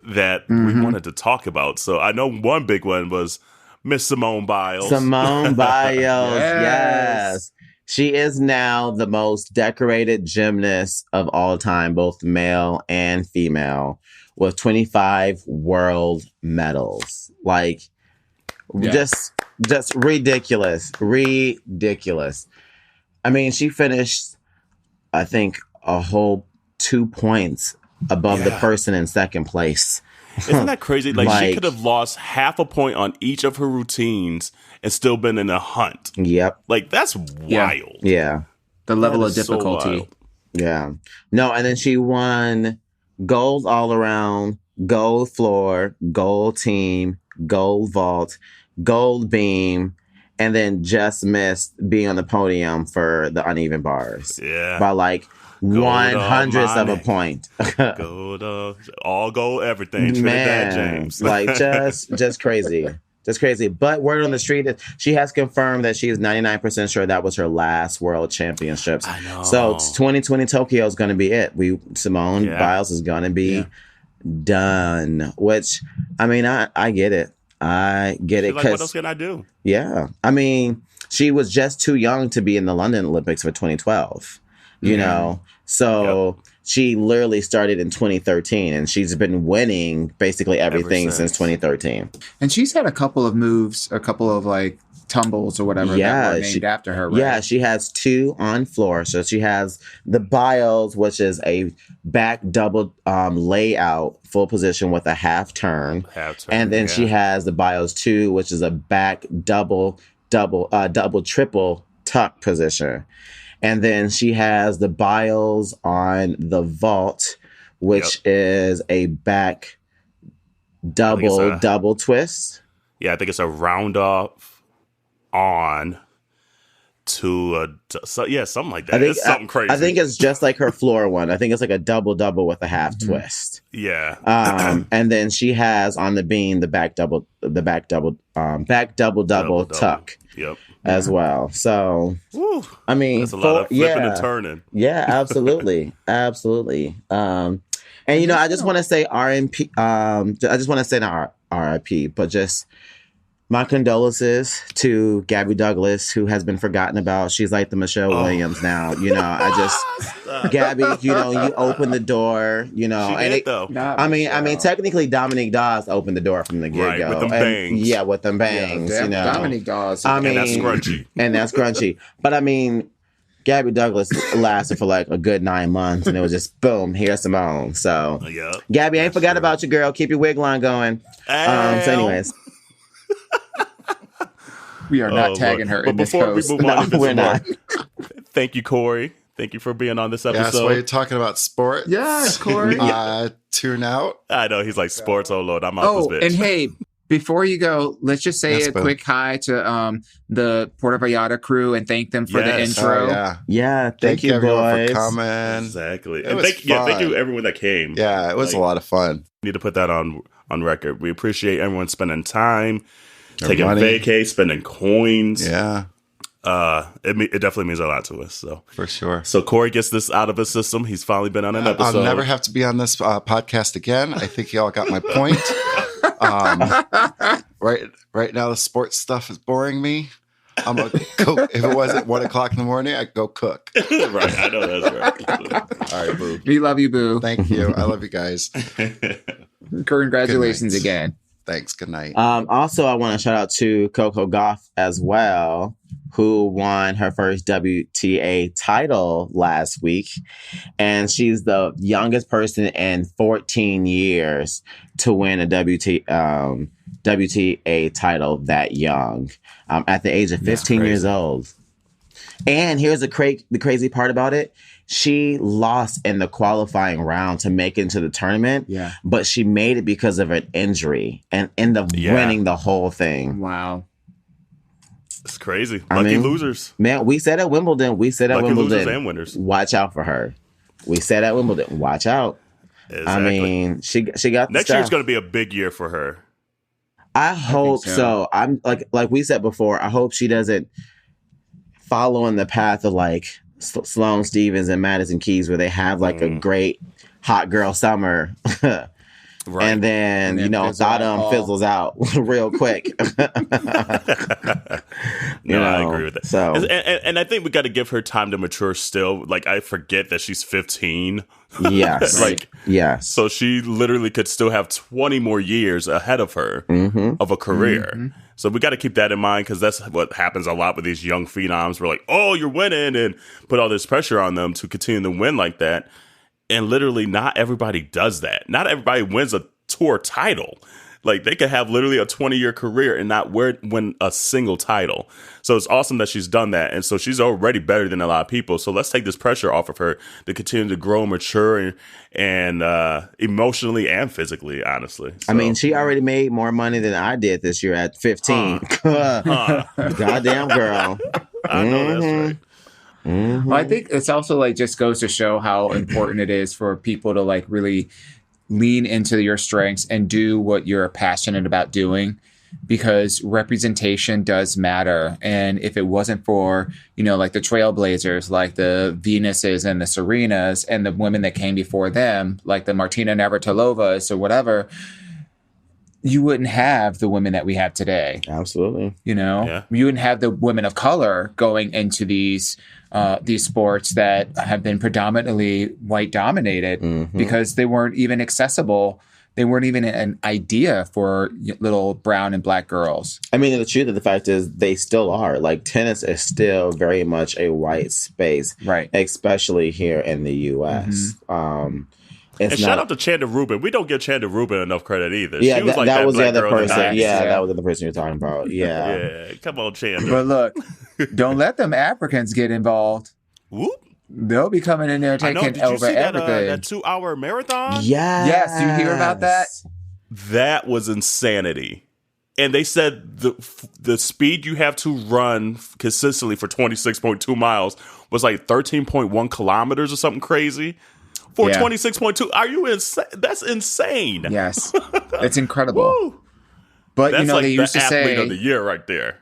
that we wanted to talk about. So I know one big one was Miss Simone Biles. Simone Biles, yes. She is now the most decorated gymnast of all time, both male and female, with 25 world medals. Like, just ridiculous. I mean, she finished, I think, a whole 2 points above the person in second place. Isn't that crazy? Like she could have lost half a point on each of her routines and still been in a hunt. Yep. Like, that's wild. Yeah. The level of difficulty. So yeah. No, and then she won gold all around, gold floor, gold team, gold vault, gold beam, and then just missed being on the podium for the uneven bars. Yeah. By like gold 1/100th of a point. Gold, all gold, everything. Trinidad James. Like just crazy. Just crazy. But word on the street is she has confirmed that she is 99% sure that was her last world championships. I know. So 2020 Tokyo is going to be it. Simone Biles is going to be done. Which, I mean, I get it. I get it. Like, what else can I do? Yeah. I mean, she was just too young to be in the London Olympics for 2012. You know? So she literally started in 2013 and she's been winning basically everything since 2013. And she's had a couple of moves, a couple of like tumbles or whatever that were named after her. Right? Yeah, she has 2 on floor. So she has the Biles, which is a back double layout, full position with a half turn. And then she has the Biles 2, which is a back double, triple tuck position. And then she has the Biles on the vault, which is a back double twist. Yeah, I think it's a round off on something like that. It's something crazy. I think it's just like her floor one. I think it's like a double with a half twist. Yeah. And then she has on the bean the back double tuck. Yep. As well. So, woo, I mean, that's a lot of flipping and turning. Yeah, absolutely, absolutely. And I just want to say RIP. I just want to say not RIP, but just my condolences to Gabby Douglas, who has been forgotten about. She's like the Michelle Williams now. Gabby, you opened the door, She did, though. I mean, technically Dominique Dawes opened the door from the get-go. Right, with them bangs. Yeah, with them bangs, Dominique Dawes. And that's scrunchy. And that's crunchy. But I mean, Gabby Douglas lasted for like a good 9 months, and it was just boom, here's Simone. So, Gabby, I ain't forgot about you, girl. Keep your wig line going. So, anyways. We are not tagging her in this post. But before we move on to we're not. Thank you, Corey. Thank you for being on this episode. Yes, while you're talking about sports. Yes, Corey. Tune out. I know, he's like, sports, oh Lord, I'm out this bitch. And hey, before you go, let's just say a quick hi to the Puerto Vallarta crew and thank them for the intro. Thank you, everyone boys. for coming. Exactly. And thank you everyone that came. Yeah, it was a lot of fun. Need to put that on record. We appreciate everyone spending time, taking vacay, spending coins. Yeah. It definitely means a lot to us. So for sure. So Corey gets this out of his system. He's finally been on an episode. I'll never have to be on this podcast again. I think y'all got my point. Right now the sports stuff is boring me. I'm gonna go. If it wasn't 1 o'clock in the morning, I'd go cook. Right, I know that's right. All right, boo. We love you, boo. Thank you. I love you guys. Congratulations again. Thanks. Good night. Also, I want to shout out to Coco Gauff as well, who won her first WTA title last week. And she's the youngest person in 14 years to win a WTA title that young, at the age of 15 years old. And here's the crazy part about it. She lost in the qualifying round to make it into the tournament, but she made it because of an injury and ended up winning the whole thing. Wow. It's crazy. Lucky losers. Man, we said at Wimbledon. Lucky losers and winners. Watch out for her. We said at Wimbledon. Watch out. Exactly. I mean, she got next year's going to be a big year for her. I hope so. I'm like we said before. I hope she doesn't follow in the path of like Sloane Stephens and Madison Keys, where they have like a great hot girl summer. Right. And then, Sodom fizzles out real quick. I agree with that. So, and I think we got to give her time to mature still. Like, I forget that she's 15. Yes. Yes. So she literally could still have 20 more years ahead of her of a career. Mm-hmm. So we got to keep that in mind, because that's what happens a lot with these young phenoms. We're like, oh, you're winning, and put all this pressure on them to continue to win like that. And literally not everybody does that. Not everybody wins a tour title. Like, they could have literally a 20-year career and not win a single title. So it's awesome that she's done that. And so she's already better than a lot of people. So let's take this pressure off of her to continue to grow, mature, and emotionally and physically, honestly. So, I mean, she already made more money than I did this year at 15. Goddamn girl. I know that's right. Mm-hmm. Well, I think it's also like just goes to show how important it is for people to like really lean into your strengths and do what you're passionate about doing, because representation does matter. And if it wasn't for, like the trailblazers, like the Venuses and the Serenas and the women that came before them, like the Martina Navratilovas or whatever, you wouldn't have the women that we have today. Absolutely. You wouldn't have the women of color going into these sports that have been predominantly white dominated, because they weren't even accessible. They weren't even an idea for little brown and black girls. I mean, the truth of the fact is they still are. Like, tennis is still very much a white space, right? Especially here in the U.S. And shout out to Chanda Rubin. We don't give Chanda Rubin enough credit either. Yeah, she was that was the other person. Yeah, that was the other person you're talking about. Yeah. Yeah, come on, Chanda. But look, don't let them Africans get involved. Whoop. They'll be coming in there taking over everything. That 2-hour marathon? Yes. Yes. You hear about that? That was insanity. And they said the speed you have to run consistently for 26.2 miles was like 13.1 kilometers or something crazy. For 26.2, are you insane? That's insane. Yes, it's incredible. But that's they used to say athlete of the year right there.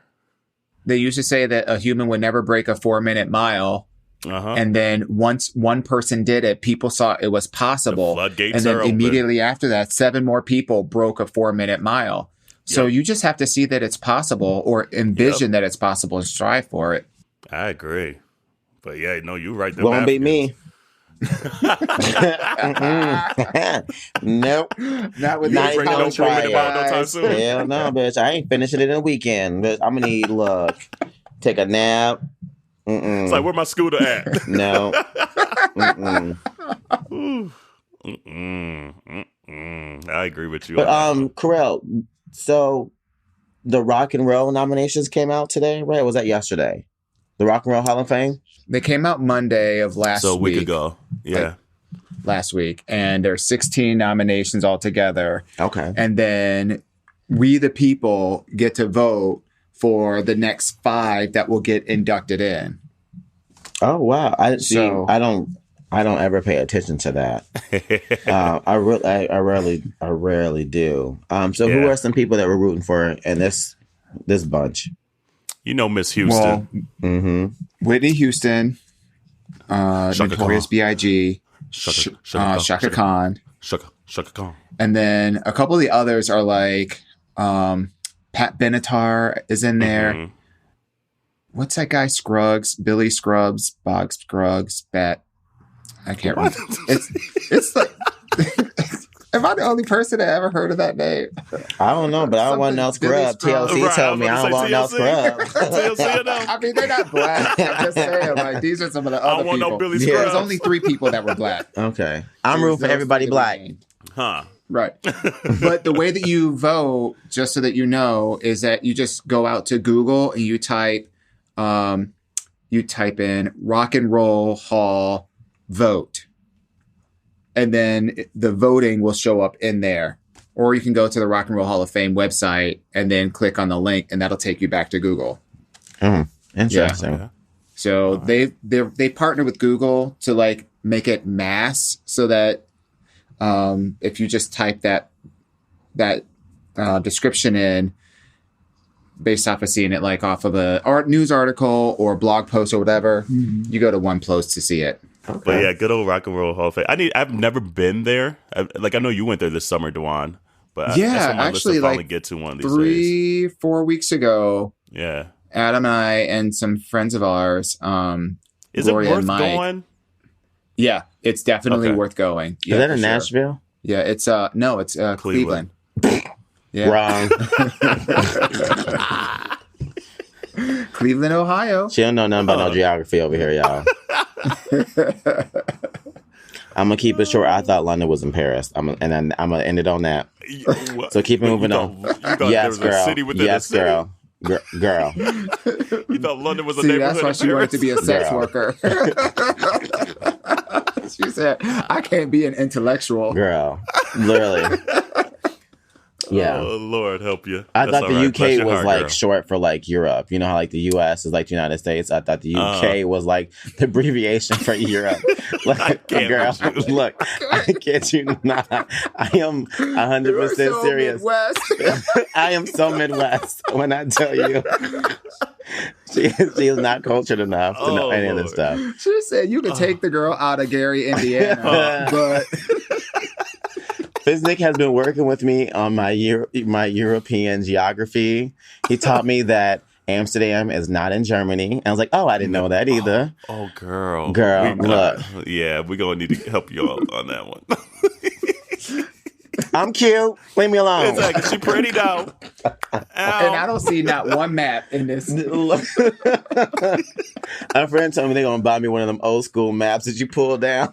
They used to say that a human would never break a 4-minute mile. And then once one person did it, people saw it was possible. The floodgates and then are open. Immediately after that, 7 more people broke a 4-minute mile. So you just have to see that it's possible or envision that it's possible and strive for it. I agree. But yeah, no, you're right there. Won't be me. Nope. Not with Not even gonna try it. No time soon. Hell no, bitch. I ain't finishing it in a weekend. Bitch. I'm gonna need take a nap. It's like, where my scooter at? No. I agree with you. But Kerel, so the RocknRoll nominations came out today, right? Or was that yesterday? The RocknRoll Hall of Fame? They came out Monday of last week. So a week ago. Yeah. Last week. And there's 16 nominations altogether. Okay. And then we, the people, get to vote for the next 5 that will get inducted in. Oh, wow. I don't ever pay attention to that. I rarely do. So who are some people that we're rooting for in this bunch? Miss Houston. Well, Whitney Houston, Notorious B.I.G., Shaka Khan. Shaka Khan. And then a couple of the others are like Pat Benatar is in there. What's that guy? Scruggs, Billy Scruggs, Bog Scruggs, Bat. I can't remember. It's like, am I the only person that ever heard of that name? I don't know, but I don't want no scrub. TLC told me I don't want no scrub. I mean, they're not black. I'm just saying, like, these are some of the other people. I don't want no Billy There Scruggs. was only 3 people that were black. Okay. I'm rooting for everybody black. Huh. Right. But the way that you vote, just so that you know, is that you just go out to Google and you type in RocknRoll Hall vote. And then the voting will show up in there. Or you can go to the RocknRoll Hall of Fame website and then click on the link, and that'll take you back to Google. Interesting. Yeah. So they partner with Google to like make it mass so that if you just type that description in based off of seeing it like off of a news article or blog post or whatever, you go to one place to see it. Okay. But yeah, good old RocknRoll Hall of Fame. I've never been there. I know you went there this summer, Dewan. But that's on my actually, list to finally like get to one of these days. 3-4 weeks ago. Yeah, Adam and I and some friends of ours, is Gloria it worth and Mike, going? Yeah, it's definitely worth going. Yeah, is that in sure. Nashville? Yeah, it's it's Cleveland. Yeah. Wrong. Cleveland, Ohio. She don't know nothing about no geography over here, y'all. I'm gonna keep it short. I thought London was in Paris. I'm gonna end it on that. So keep moving on. Yes, girl. Yes, girl. Girl. You thought London was a See, neighborhood. that's why she wanted to be a sex Girl. worker. She said, "I can't be an intellectual." Girl, literally. Yeah. Oh, Lord help you. I That's thought the all right. UK Bless your was heart, like girl. short for like Europe. You know how like the US is like the United States? I thought the UK was like the abbreviation for Europe. Like, girl, look, I kid you not. I am 100% so serious. Midwest. I am so Midwest when I tell you. She is not cultured enough to know any of this stuff. She said you could take the girl out of Gary, Indiana, but Fiznik has been working with me on my European geography. He taught me that Amsterdam is not in Germany. And I was like, oh, I didn't know that either. Oh, girl. Look. Yeah, we're going to need to help you out on that one. I'm cute. Leave me alone. Exactly. She pretty though. and I don't see not one map in this. A friend told me they're going to buy me one of them old school maps that you pull down.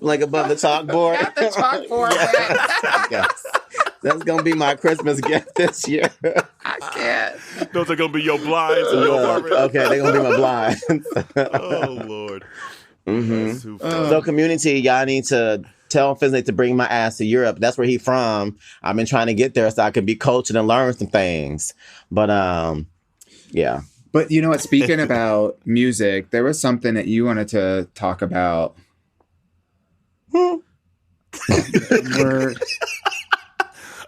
Like above the chalkboard. Not the chalkboard. Yes. That's going to be my Christmas gift this year. I can't. Those are going to be your blinds in your apartment. Okay, they're going to be my blinds. Oh, Lord. Mm-hmm. So community, y'all need to tell Fizzle to bring my ass to Europe. That's where he's from. I've been trying to get there so I could be coached and learn some things. But yeah. But you know what? Speaking about music, there was something that you wanted to talk about. Oh,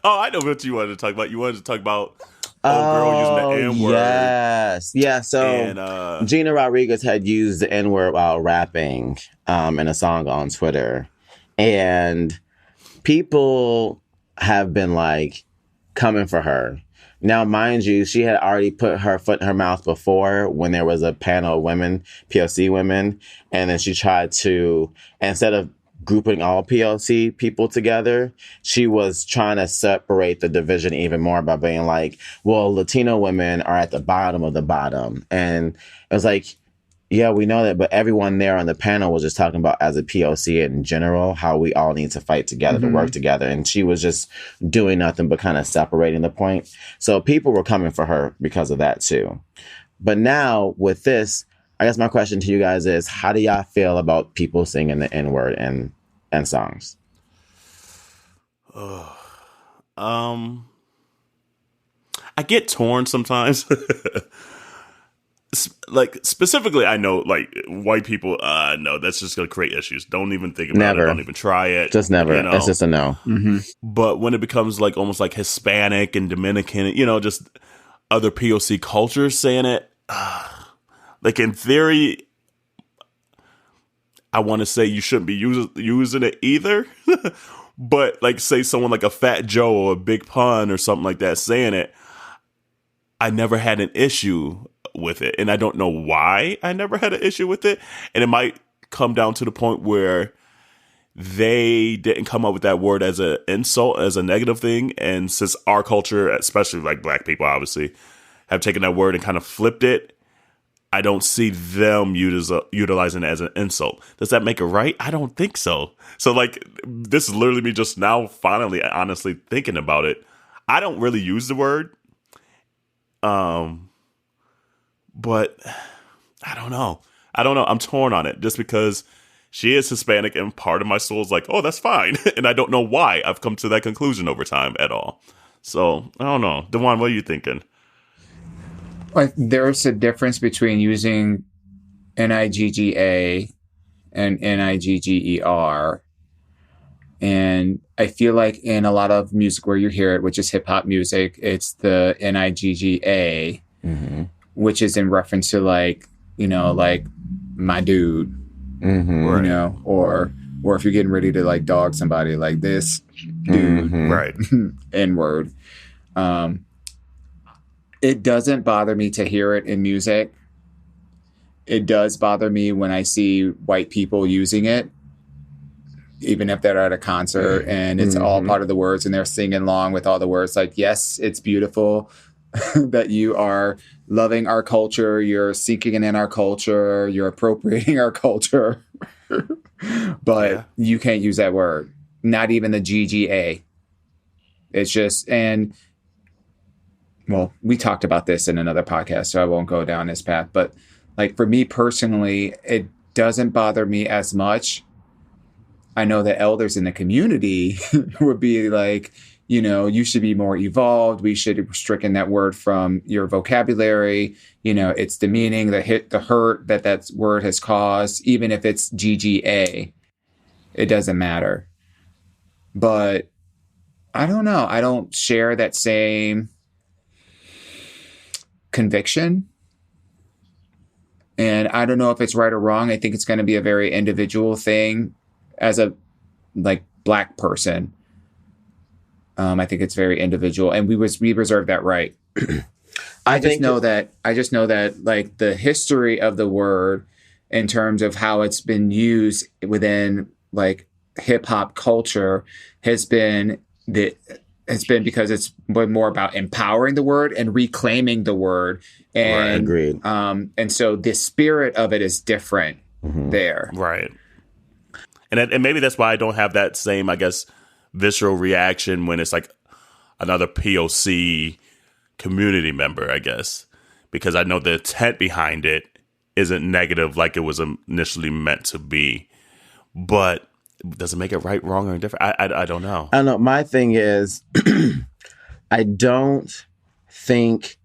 I know what you wanted to talk about. You wanted to talk about girl using the N-word. Yes. Yeah. So and, Gina Rodriguez had used the N-word while rapping in a song on Twitter. And people have been like coming for her. Now, mind you, she had already put her foot in her mouth before when there was a panel of women, POC women. And then she tried to, instead of grouping all POC people together, she was trying to separate the division even more by being like, well, Latino women are at the bottom of the bottom. And it was like, yeah, we know that, but everyone there on the panel was just talking about as a POC in general, how we all need to fight together to work together. And she was just doing nothing but kind of separating the point. So people were coming for her because of that too. But now with this, I guess my question to you guys is, how do y'all feel about people singing the N-word and songs? I get torn sometimes. Like, specifically, I know, like, white people, no, that's just going to create issues. Don't even think about it. Don't even try it. Just never. You know? It's just a no. Mm-hmm. But when it becomes, like, almost like Hispanic and Dominican, you know, just other POC cultures saying it, like, in theory, I want to say you shouldn't be using it either. But, like, say someone like a Fat Joe or a Big Pun or something like that saying it, I never had an issue with it. And I don't know why I never had an issue with it. And it might come down to the point where they didn't come up with that word as an insult, as a negative thing. And since our culture, especially like black people, obviously, have taken that word and kind of flipped it, I don't see them utilizing it as an insult. Does that make it right? I don't think so. So, like, this is literally me just now finally, honestly thinking about it. I don't really use the word. But I don't know. I'm torn on it just because she is Hispanic and part of my soul is like, oh, that's fine. And I don't know why I've come to that conclusion over time at all. So I don't know. DeJuan, what are you thinking? There's a difference between using Nigga and Nigger. And I feel like in a lot of music where you hear it, which is hip hop music, it's the Nigga. Mm-hmm. Which is in reference to like, you know, like my dude, you know, or if you're getting ready to like dog somebody like this dude, right? N-word. It doesn't bother me to hear it in music. It does bother me when I see white people using it, even if they're at a concert and it's all part of the words and they're singing along with all the words. Like, yes, it's beautiful that you are loving our culture, you're seeking in our culture, you're appropriating our culture, but you can't use that word. Not even the GGA. It's just, and well, we talked about this in another podcast, so I won't go down this path. But like for me personally, it doesn't bother me as much. I know that elders in the community would be like, you know, you should be more evolved. We should have stricken that word from your vocabulary. You know, it's demeaning, the hurt that word has caused. Even if it's GGA, it doesn't matter. But I don't know. I don't share that same conviction. And I don't know if it's right or wrong. I think it's going to be a very individual thing as a like black person. I think it's very individual, and we reserve that right. I just know that like the history of the word in terms of how it's been used within like hip hop culture has been because it's been more about empowering the word and reclaiming the word. And agreed. And so the spirit of it is different there. Right. And maybe that's why I don't have that same, I guess, visceral reaction when it's like another POC community member, I guess, because I know the intent behind it isn't negative like it was initially meant to be. But does it make it right, wrong, or indifferent? I don't know. I don't know. My thing is, I don't think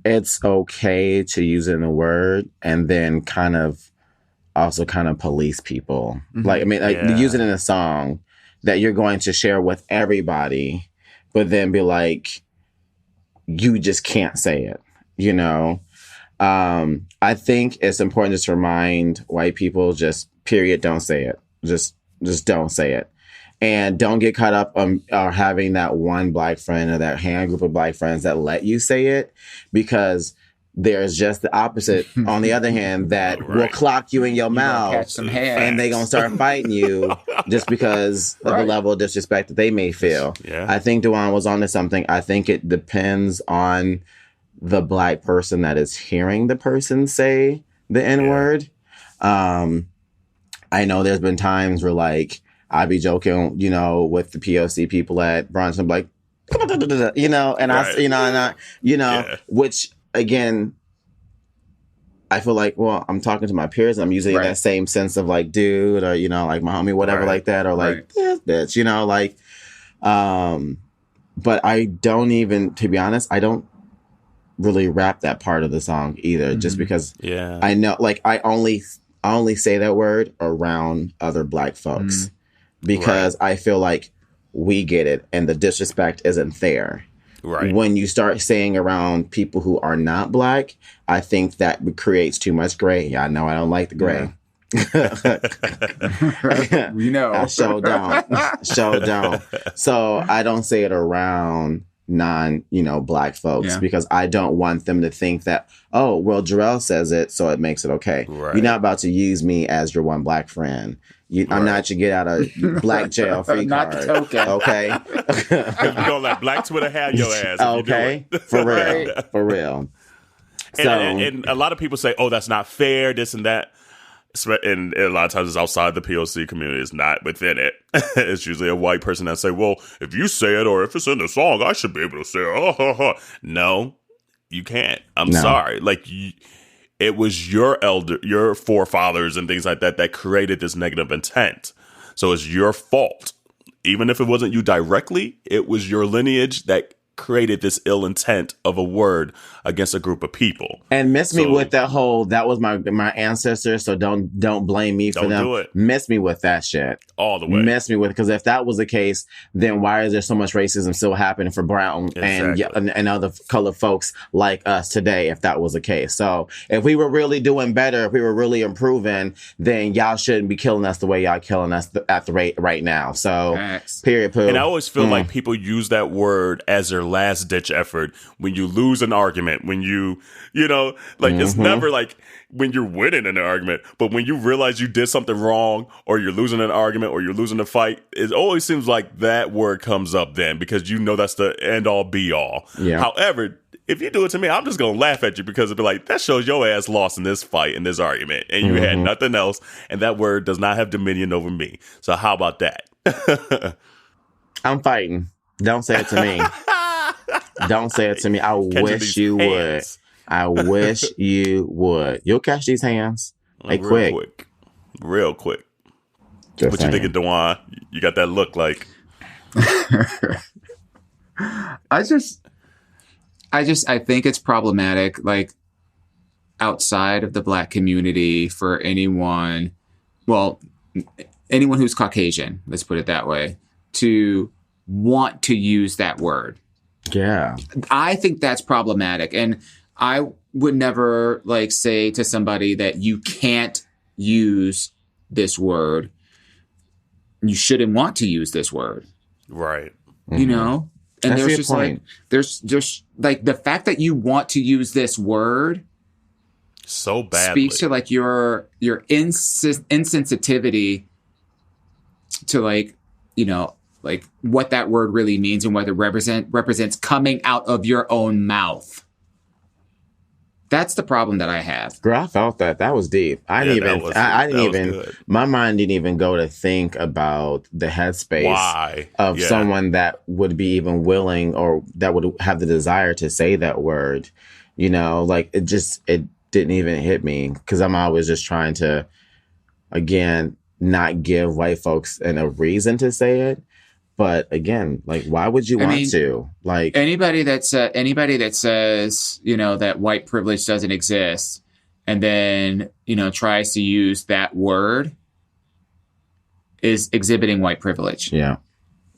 it's okay to use it in a word and then kind of police people. Like, I mean, use it in a song that you're going to share with everybody, but then be like, you just can't say it, you know? I think it's important just to remind white people, just period, don't say it. Just don't say it. And don't get caught up on having that one black friend or that hand group of black friends that let you say it, because there's just the opposite on the other hand that will clock you in your mouth and they gonna start fighting you just because of the level of disrespect that they may feel. I think Dewan was onto something. I think it depends on the black person that is hearing the person say the N-word. I know there's been times where, like, I'd be joking, you know, with the POC people at brunch. I'm like, you know, and which again, I feel like, well, I'm talking to my peers. And I'm using that same sense of like, dude, or, you know, like my homie, whatever, like that, or like, yeah, bitch, you know, like, but I don't even, to be honest, I don't really rap that part of the song either, just because I know, like, I only say that word around other black folks because I feel like we get it and the disrespect isn't there. Right. When you start saying around people who are not black, I think that creates too much gray. Yeah, I know I don't like the gray. You know. Show don't. So I don't say it around black folks because I don't want them to think that, oh, well, Jerrell says it, so it makes it okay. Right. You're not about to use me as your one black friend. I'm not your get out of black jail free card. Okay. You're gonna let Black Twitter have your ass. Okay. For real. For real. So, and a lot of people say, oh, that's not fair, this and that. And a lot of times it's outside the POC community. It's not within it. It's usually a white person that say, well, if you say it or if it's in the song, I should be able to say it. No, you can't. I'm sorry. Like, it was your forefathers and things like that created this negative intent. So it's your fault. Even if it wasn't you directly, it was your lineage that created this ill intent of a word against a group of people. And miss me with that whole, that was my ancestors, so don't blame me for them. Do it. Miss me with that shit. All the way. Miss me with, because if that was the case, then why is there so much racism still happening for brown and other colored folks like us today, if that was the case? So if we were really doing better, if we were really improving, then y'all shouldn't be killing us the way y'all killing us at the rate right now. So period, poo. And I always feel like people use that word as their last ditch effort when you lose an argument, when it's never like when you're winning in an argument, but when you realize you did something wrong or you're losing an argument or you're losing a fight, it always seems like that word comes up then because you know that's the end all be all. Yeah. However, if you do it to me, I'm just going to laugh at you because it'll be like, that shows your ass lost in this fight, in this argument, and you had nothing else, and that word does not have dominion over me. So how about that? I'm fighting. Don't say it to me. Don't say it to me. I wish you would. I wish you would. You'll catch these hands. Hey, Real quick. What you thinking, Dewan? You got that look like. I think it's problematic, like, outside of the black community for anyone who's Caucasian, let's put it that way, to want to use that word. Yeah. I think that's problematic. And I would never say to somebody that you can't use this word. You shouldn't want to use this word. Right. You know? And there's just there's just the fact that you want to use this word so badly speaks to your insensitivity to what that word really means and what it represents coming out of your own mouth. That's the problem that I have. Girl, I felt that. That was deep. I didn't even, my mind didn't even go to think about the headspace of someone that would be even willing or that would have the desire to say that word. You know, it didn't even hit me because I'm always just trying to, again, not give white folks a reason to say it. But again, like, why would you want to? Like, anybody that says, you know, that white privilege doesn't exist, and then, you know, tries to use that word is exhibiting white privilege. Yeah,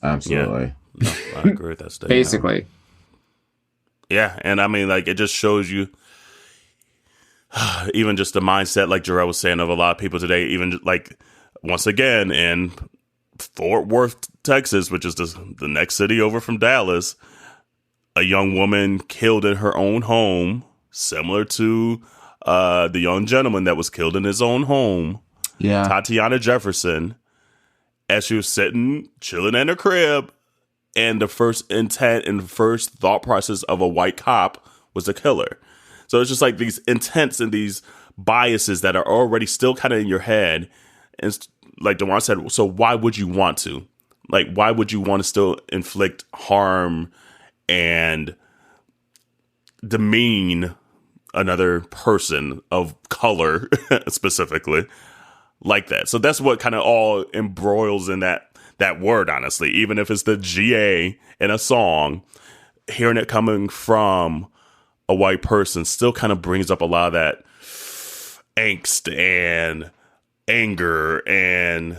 absolutely. Yeah. No, I agree with that statement. Basically. Yeah, and I mean, like, it just shows you even just the mindset, like Jerrell was saying, of a lot of people today, even like, once again, in Fort Worth, Texas, which is the next city over from Dallas, a young woman killed in her own home, similar to the young gentleman that was killed in his own home. Yeah. Atatiana Jefferson, as she was sitting, chilling in her crib, and the first intent and first thought process of a white cop was to kill her. So it's just like these intents and these biases that are already still kind of in your head. And like DeJuan said, so why would you want to? Like, why would you want to still inflict harm and demean another person of color specifically like that? So that's what kind of all embroils in that word, honestly. Even if it's the GA in a song, hearing it coming from a white person still kind of brings up a lot of that angst and anger, and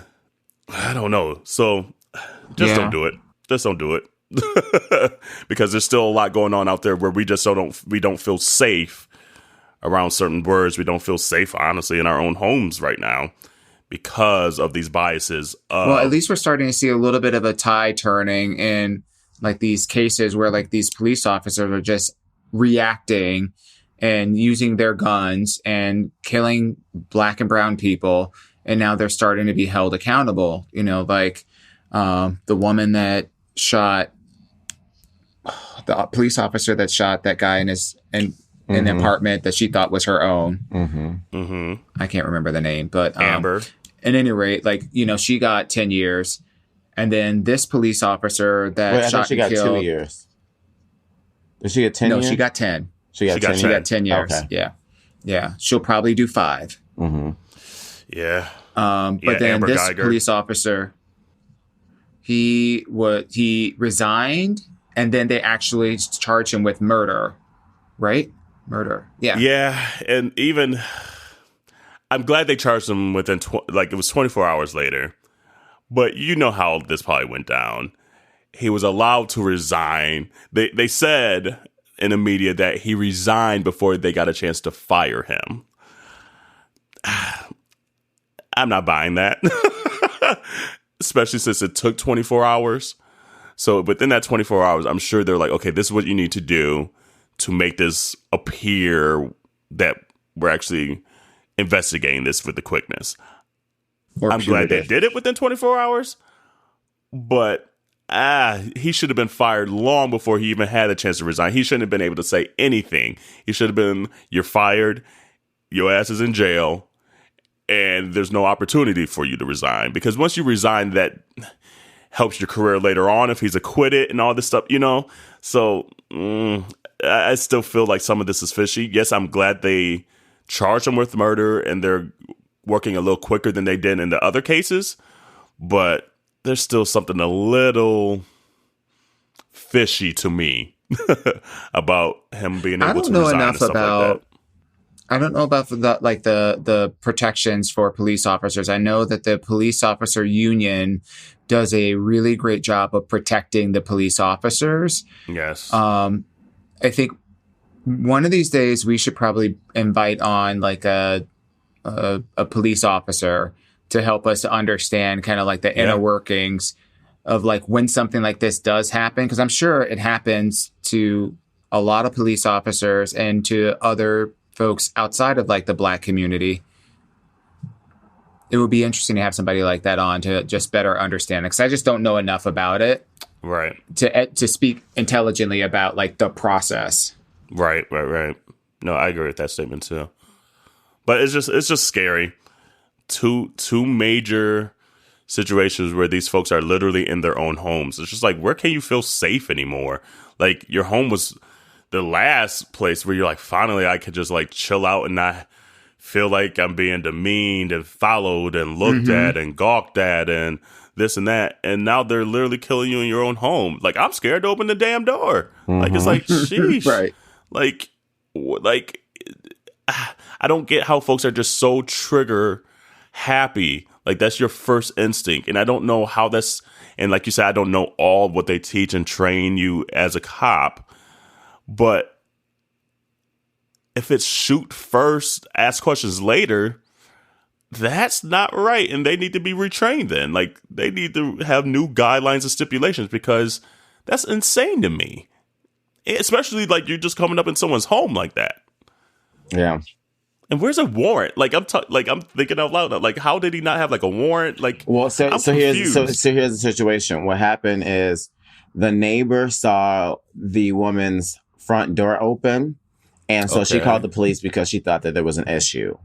I don't know. So just don't do it. Just don't do it. Because there's still a lot going on out there where we just don't feel safe around certain words. We don't feel safe, honestly, in our own homes right now because of these biases. Well, at least we're starting to see a little bit of a tide turning in like these cases where like these police officers are just reacting and using their guns and killing Black and brown people. And now they're starting to be held accountable. You know, like the woman that shot the police officer that shot that guy in the apartment that she thought was her own. I can't remember the name, but Amber. At any rate, like, you know, she got 10 years. And then this police officer that shot she got killed, 2 years. Did she get 10 years? No, she got 10. She got 10 years. Okay. Yeah. Yeah. She'll probably do 5. Yeah. But then Amber this Geiger. police officer, he resigned, and then they actually charged him with murder, right? Murder. Yeah. Yeah. And even, I'm glad they charged him within, it was 24 hours later. But you know how this probably went down. He was allowed to resign. They said in the media that he resigned before they got a chance to fire him. I'm not buying that. Especially since it took 24 hours. So within that 24 hours, I'm sure they're like, okay, this is what you need to do to make this appear that we're actually investigating this with the quickness. I'm glad they did it within 24 hours, but he should have been fired long before he even had a chance to resign. He shouldn't have been able to say anything. He should have been, you're fired, your ass is in jail, and there's no opportunity for you to resign. Because once you resign, that helps your career later on if he's acquitted and all this stuff, you know? So I still feel like some of this is fishy. Yes, I'm glad they charged him with murder and they're working a little quicker than they did in the other cases, but there's still something a little fishy to me about him being able to resign and stuff like that. I don't know about the protections for police officers. I know that the police officer union does a really great job of protecting the police officers. Yes. I think one of these days we should probably invite on like a police officer to help us understand kind of like the inner workings of like when something like this does happen. Because I'm sure it happens to a lot of police officers and to other folks outside of like the Black community. It would be interesting to have somebody like that on to just better understand it, because I just don't know enough about it, right? To speak intelligently about like the process. Right. No, I agree with that statement too. But it's just scary. Two major situations where these folks are literally in their own homes. It's just like, where can you feel safe anymore? Like, your home was the last place where you're like, finally, I could just like chill out and not feel like I'm being demeaned and followed and looked at and gawked at and this and that. And now they're literally killing you in your own home. Like, I'm scared to open the damn door. Like, it's like, sheesh. Right. Like, I don't get how folks are just so trigger happy. Like, that's your first instinct. And I don't know how that's, and like you said, I don't know all what they teach and train you as a cop. But if it's shoot first, ask questions later, that's not right. And they need to be retrained then. Like, they need to have new guidelines and stipulations, because that's insane to me. Especially like you're just coming up in someone's home like that. Yeah. And where's a warrant? Like, I'm thinking out loud. Like, how did he not have like a warrant? Like, well, so here's the situation. What happened is the neighbor saw the woman's front door open, and so she called the police because she thought that there was an issue.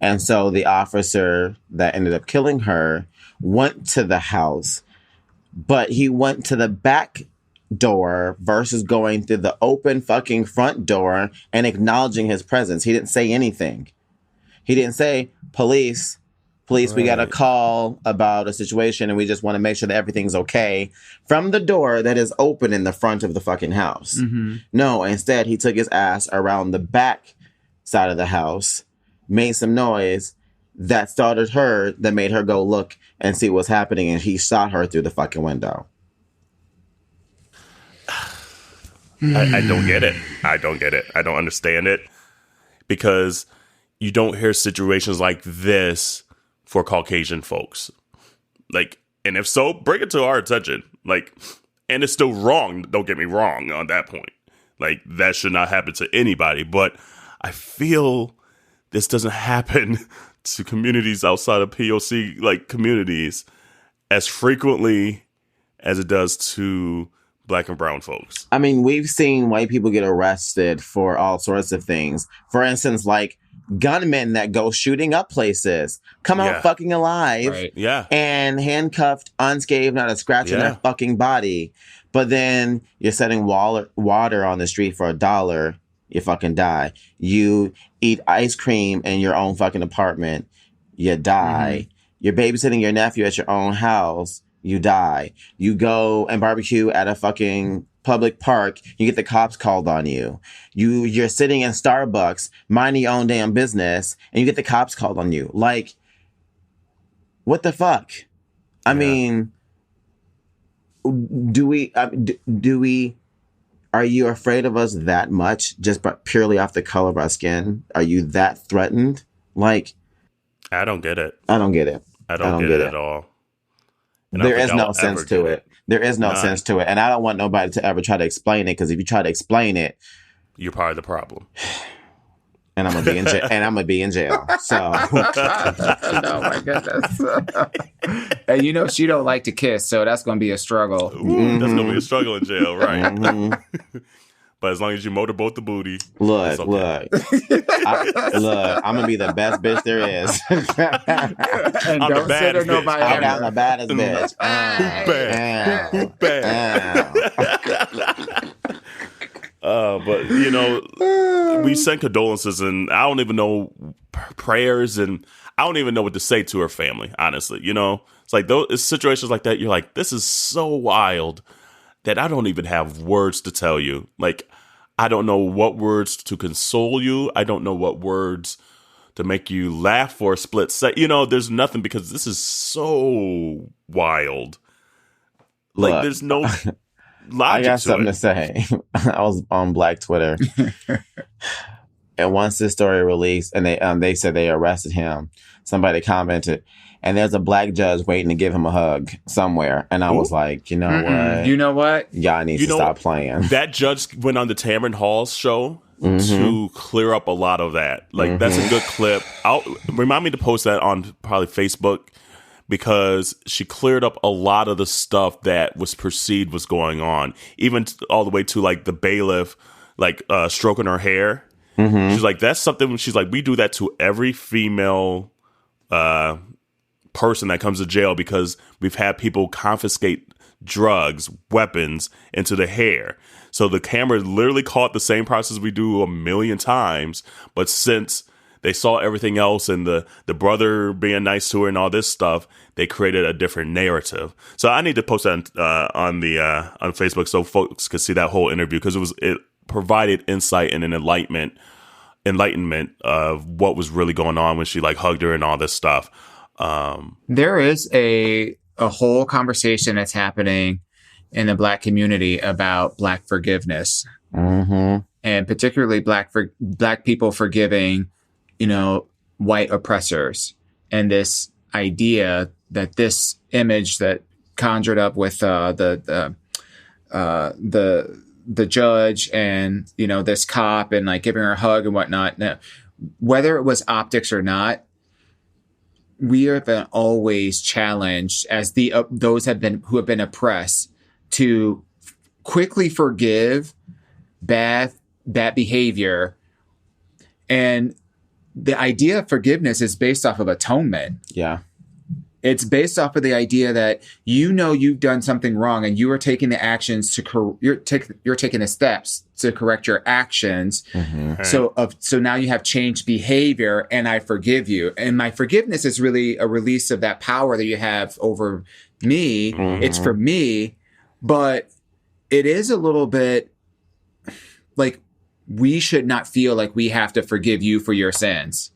And so the officer that ended up killing her went to the house, but he went to the back door versus going through the open fucking front door and acknowledging his presence. He didn't say anything. He didn't say, police, right. We got a call about a situation and we just want to make sure that everything's okay, from the door that is open in the front of the fucking house. No, instead he took his ass around the back side of the house, made some noise that startled her, that made her go look and see what's happening, and he shot her through the fucking window. I don't get it. I don't understand it, because you don't hear situations like this for Caucasian folks. Like, and if so, bring it to our attention. Like, and it's still wrong. Don't get me wrong on that point. Like, that should not happen to anybody. But I feel this doesn't happen to communities outside of POC, like, communities, as frequently as it does to Black and brown folks. I mean, we've seen white people get arrested for all sorts of things. For instance, like gunmen that go shooting up places, come out fucking alive, right. And handcuffed, unscathed, not a scratch in their fucking body. But then you're setting water on the street for $1, you fucking die. You eat ice cream in your own fucking apartment, you die. You're babysitting your nephew at your own house, you die. You go and barbecue at a fucking public park, you get the cops called on you. You're sitting in Starbucks, minding your own damn business, and you get the cops called on you. Like, what the fuck? I mean, do we, are you afraid of us that much just purely off the color of our skin? Are you that threatened? Like, I don't get it. I don't get it. I don't get it at all. And there is no sense to it. There is no sense to it. And I don't want nobody to ever try to explain it, because if you try to explain it, you're part of the problem. And I'm gonna be in jail. And I'm gonna be in jail. So, oh my goodness. And you know she don't like to kiss, so that's gonna be a struggle. Ooh, that's gonna be a struggle in jail, right? But as long as you motorboat the booty, look, I'm gonna be the best bitch there is. And I'm don't the sit baddest or nobody. I'm the baddest bitch. Who bad? But you know, we send condolences, and I don't even know prayers, and I don't even know what to say to her family. Honestly, you know, it's like those situations like that. You're like, this is so wild that I don't even have words to tell you. Like, I don't know what words to console you. I don't know what words to make you laugh for a split second. You know, there's nothing, because this is so wild. Like, look, there's no logic I got something to say. I was on Black Twitter, and once this story released, and they said they arrested him, somebody commented, and there's a black judge waiting to give him a hug somewhere. And I was like, you know what? You know what? Y'all need to stop playing. That judge went on the Tamron Hall's show to clear up a lot of that. Like, that's a good clip. Remind me to post that on probably Facebook, because she cleared up a lot of the stuff that was perceived was going on. Even all the way to, like, the bailiff, like, stroking her hair. She's like, that's something, she's like, we do that to every female person that comes to jail, because we've had people confiscate drugs, weapons into the hair. So the camera literally caught the same process we do a million times, but since they saw everything else and the brother being nice to her and all this stuff. They created a different narrative. So I need to post that on Facebook so folks could see that whole interview, because it provided insight and an enlightenment of what was really going on when she like hugged her and all this stuff. There is a whole conversation that's happening in the Black community about Black forgiveness, and particularly Black people forgiving, white oppressors, and this idea that this image that conjured up with the judge and this cop and like giving her a hug and whatnot. Now, whether it was optics or not, we have been always challenged as those who have been oppressed to quickly forgive bad behavior. And the idea of forgiveness is based off of atonement. Yeah. It's based off of the idea that you've done something wrong and you are taking the actions you're taking the steps to correct your actions. Mm-hmm. So now you have changed behavior, and I forgive you. And my forgiveness is really a release of that power that you have over me. Mm-hmm. It's for me, but it is a little bit like we should not feel like we have to forgive you for your sins.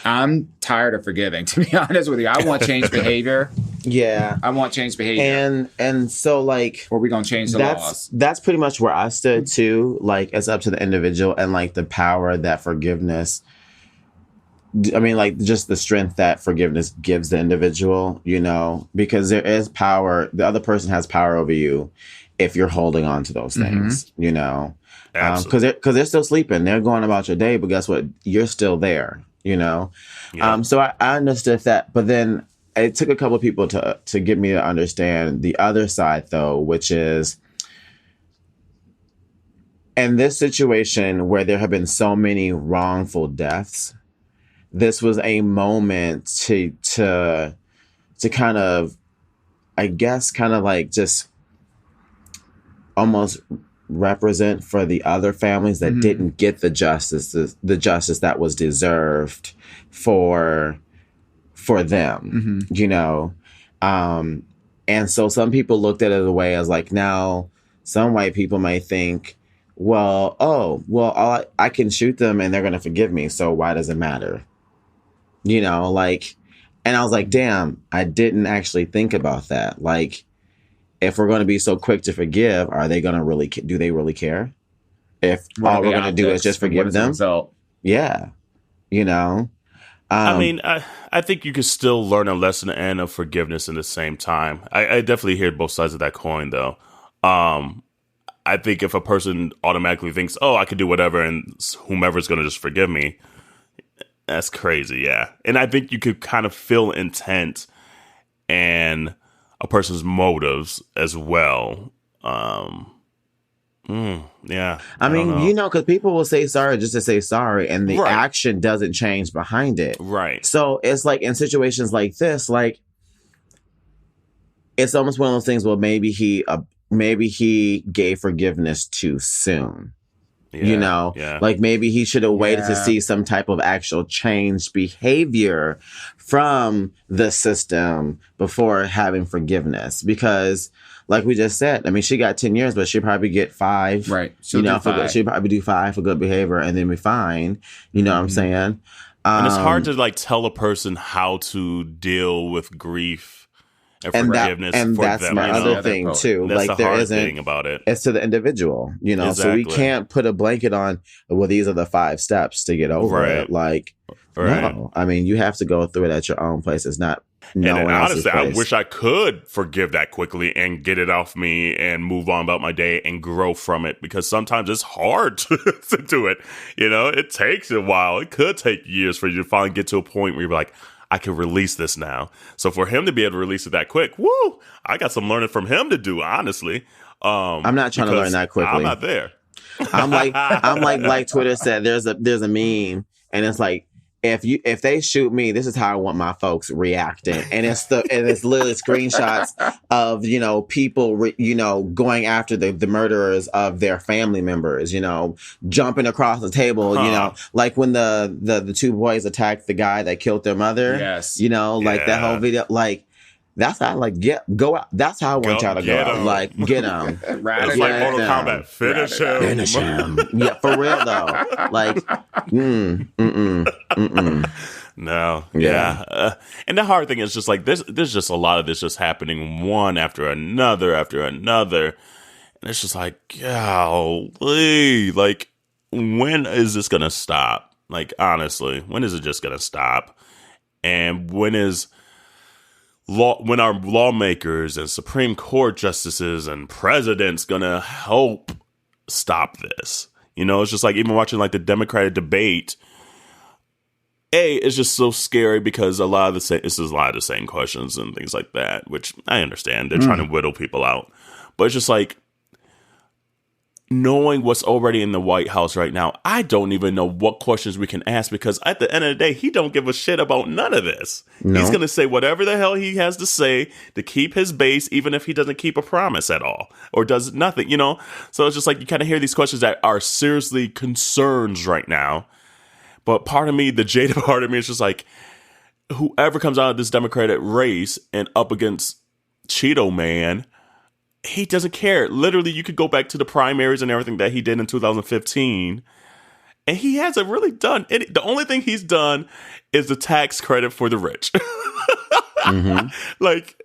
I'm tired of forgiving, to be honest with you. I want change behavior. Yeah. I want change behavior. And so like, or we gonna change the laws. That's pretty much where I stood too. Like, it's up to the individual and like the power that forgiveness, I mean, like just the strength that forgiveness gives the individual, because there is power. The other person has power over you if you're holding on to those things, because they're still sleeping. They're going about your day, but guess what? You're still there. Yeah. So I understood that, but then it took a couple of people to get me to understand the other side, though, which is in this situation where there have been so many wrongful deaths, this was a moment to kind of, I guess, kind of like just almost represent for the other families that didn't get the justice that was deserved for them, and so some people looked at it a way as like, now some white people may think, I can shoot them and they're gonna forgive me, so why does it matter, and I was like, damn, I didn't actually think about that. Like, if we're going to be so quick to forgive, are they going to do they really care? If all we're going to do is just forgive them? Yeah. I mean, I think you could still learn a lesson and of forgiveness in the same time. I definitely hear both sides of that coin, though. I think if a person automatically thinks, I could do whatever and whomever's going to just forgive me, that's crazy, yeah. And I think you could kind of feel intent and a person's motives as well. Yeah. I mean, because people will say sorry just to say sorry, and the action doesn't change behind it. Right. So it's like in situations like this, like it's almost one of those things. Well, maybe he gave forgiveness too soon. Yeah. Like maybe he should have waited to see some type of actual change behavior from the system before having forgiveness. Because like we just said, I mean, she got 10 years, but she'd probably get 5. Right. She'd probably do 5 for good behavior and then be fine. You know what I'm saying? And it's hard to like tell a person how to deal with grief and forgiveness and for that's them. my other thing too. That's like the there hard isn't thing about it. It's to the individual, Exactly. So we can't put a blanket on. Well, these are the 5 steps to get over it. Like, no, I mean, you have to go through it at your own place. It's not. No one else's honestly, place. I wish I could forgive that quickly and get it off me and move on about my day and grow from it, because sometimes it's hard to do it. It takes a while. It could take years for you to finally get to a point where you're like, I can release this now. So for him to be able to release it that quick, woo! I got some learning from him to do, honestly. I'm not trying to learn that quickly. I'm not there. I'm like Twitter said, there's a meme, and it's like, if they shoot me, this is how I want my folks reacting. And it's literally screenshots of, people, going after the murderers of their family members, jumping across the table, like when the two boys attacked the guy that killed their mother. Yes. That whole video, like, that's how go out. That's how I want y'all to go out. Like, get him. It's like Mortal Kombat. Finish him. Yeah, for real though. Like, No. Yeah. And the hard thing is just like there's just a lot of this just happening one after another. And it's just like, golly, like, when is this going to stop? Like, honestly, when is it just going to stop? And when our lawmakers and Supreme Court justices and presidents gonna help stop this? It's just like even watching like the Democratic debate. It's just so scary because it's a lot of the same questions and things like that, which I understand. They're trying to whittle people out, but it's just like knowing what's already in the White House right now, I don't even know what questions we can ask because at the end of the day, he don't give a shit about none of this. No. He's going to say whatever the hell he has to say to keep his base, even if he doesn't keep a promise at all or does nothing, So it's just like you kind of hear these questions that are seriously concerns right now. But part of me, the jaded part of me is just like, whoever comes out of this Democratic race and up against Cheeto Man, he doesn't care. Literally, you could go back to the primaries and everything that he did in 2015, and he hasn't really done any. The only thing he's done is the tax credit for the rich. Like,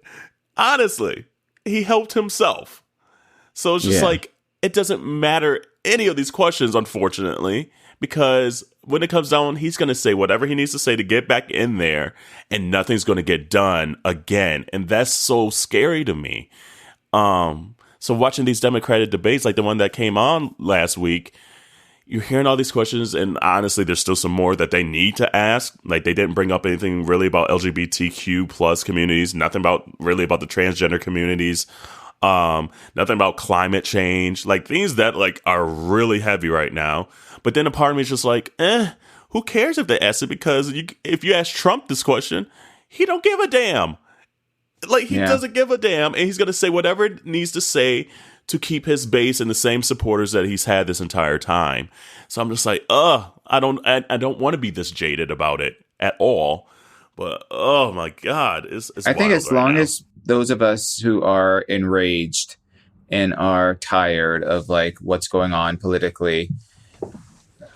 honestly, he helped himself. So it's just like, it doesn't matter any of these questions, unfortunately, because when it comes down, he's going to say whatever he needs to say to get back in there, and nothing's going to get done again. And that's so scary to me. So watching these Democratic debates, like the one that came on last week, you're hearing all these questions, and honestly, there's still some more that they need to ask. Like, they didn't bring up anything really about LGBTQ plus communities, nothing about the transgender communities, nothing about climate change, like things that like are really heavy right now. But then a part of me is just like, who cares if they ask it? Because if you ask Trump this question, he don't give a damn. Like, he doesn't give a damn, and he's going to say whatever it needs to say to keep his base and the same supporters that he's had this entire time. So I'm just like, I don't want to be this jaded about it at all. But oh my God, it's I think as long as those of us who are enraged and are tired of like what's going on politically,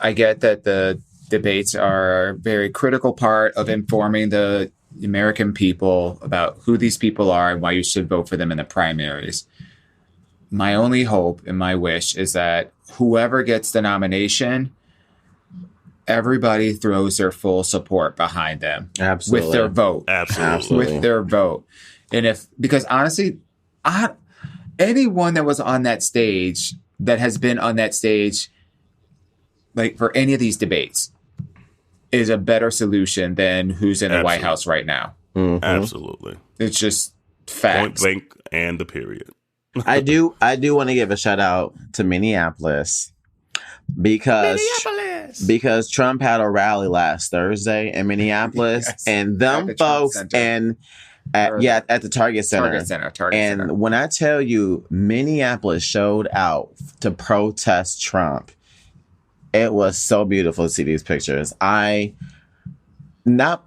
I get that the debates are a very critical part of informing the American people about who these people are and why you should vote for them in the primaries. My only hope and my wish is that whoever gets the nomination, everybody throws their full support behind them. Absolutely. With their vote. Absolutely. With their vote. And because honestly, anyone that was on that stage, that has been on that stage, like for any of these debates, is a better solution than who's in the White House right now. Absolutely. It's just facts. Point blank and the period. I do want to give a shout out to Minneapolis because Trump had a rally last Thursday in Minneapolis, and them folks at the Target Center. When I tell you Minneapolis showed out to protest Trump, it was so beautiful to see these pictures. I love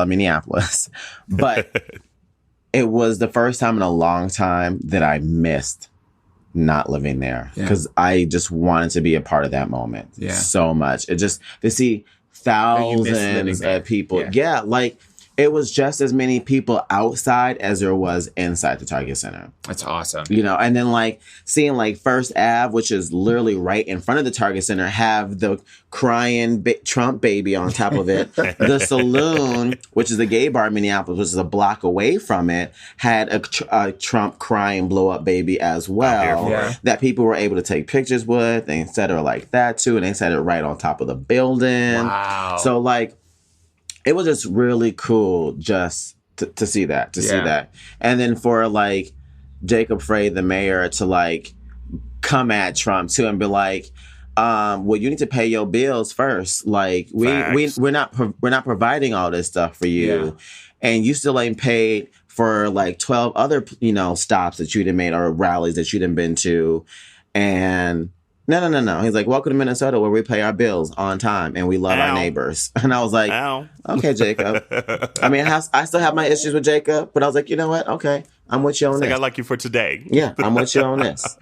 Minneapolis, but it was the first time in a long time that I missed not living there because I just wanted to be a part of that moment so much. It just to see thousands of people. Yeah, like it was just as many people outside as there was inside the Target Center. That's awesome. And then like seeing like First Ave, which is literally right in front of the Target Center, have the crying Trump baby on top of it. The Saloon, which is a gay bar in Minneapolis, which is a block away from it, had a Trump crying blow up baby as well that people were able to take pictures with, and et cetera, like that too. And they set it right on top of the building. Wow. So like, it was just really cool just to see that, see that. And then for like Jacob Frey, the mayor, to like come at Trump too and be like, well, you need to pay your bills first. Like we're not providing all this stuff for you, and you still ain't paid for like 12 other stops that you done made or rallies that you done been to, and no. He's like, welcome to Minnesota where we pay our bills on time and we love our neighbors. And I was like, okay, Jacob. I mean, I still have my issues with Jacob, but I was like, you know what? Okay, I'm with you on this. Like, I like you for today. Yeah, I'm with you on this.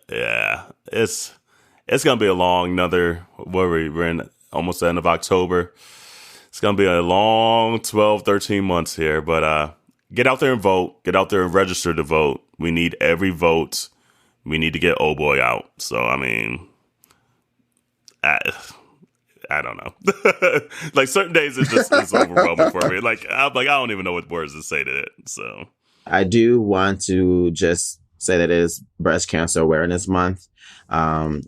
Yeah, it's gonna be a long we're in almost the end of October. It's gonna be a long 12, 13 months here, but get out there and vote. Get out there and register to vote. We need every vote. We need to get old boy out. So I mean, I don't know. Like certain days it's overwhelming for me. Like I don't even know what words to say to it. So I do want to just say that it is Breast Cancer Awareness Month.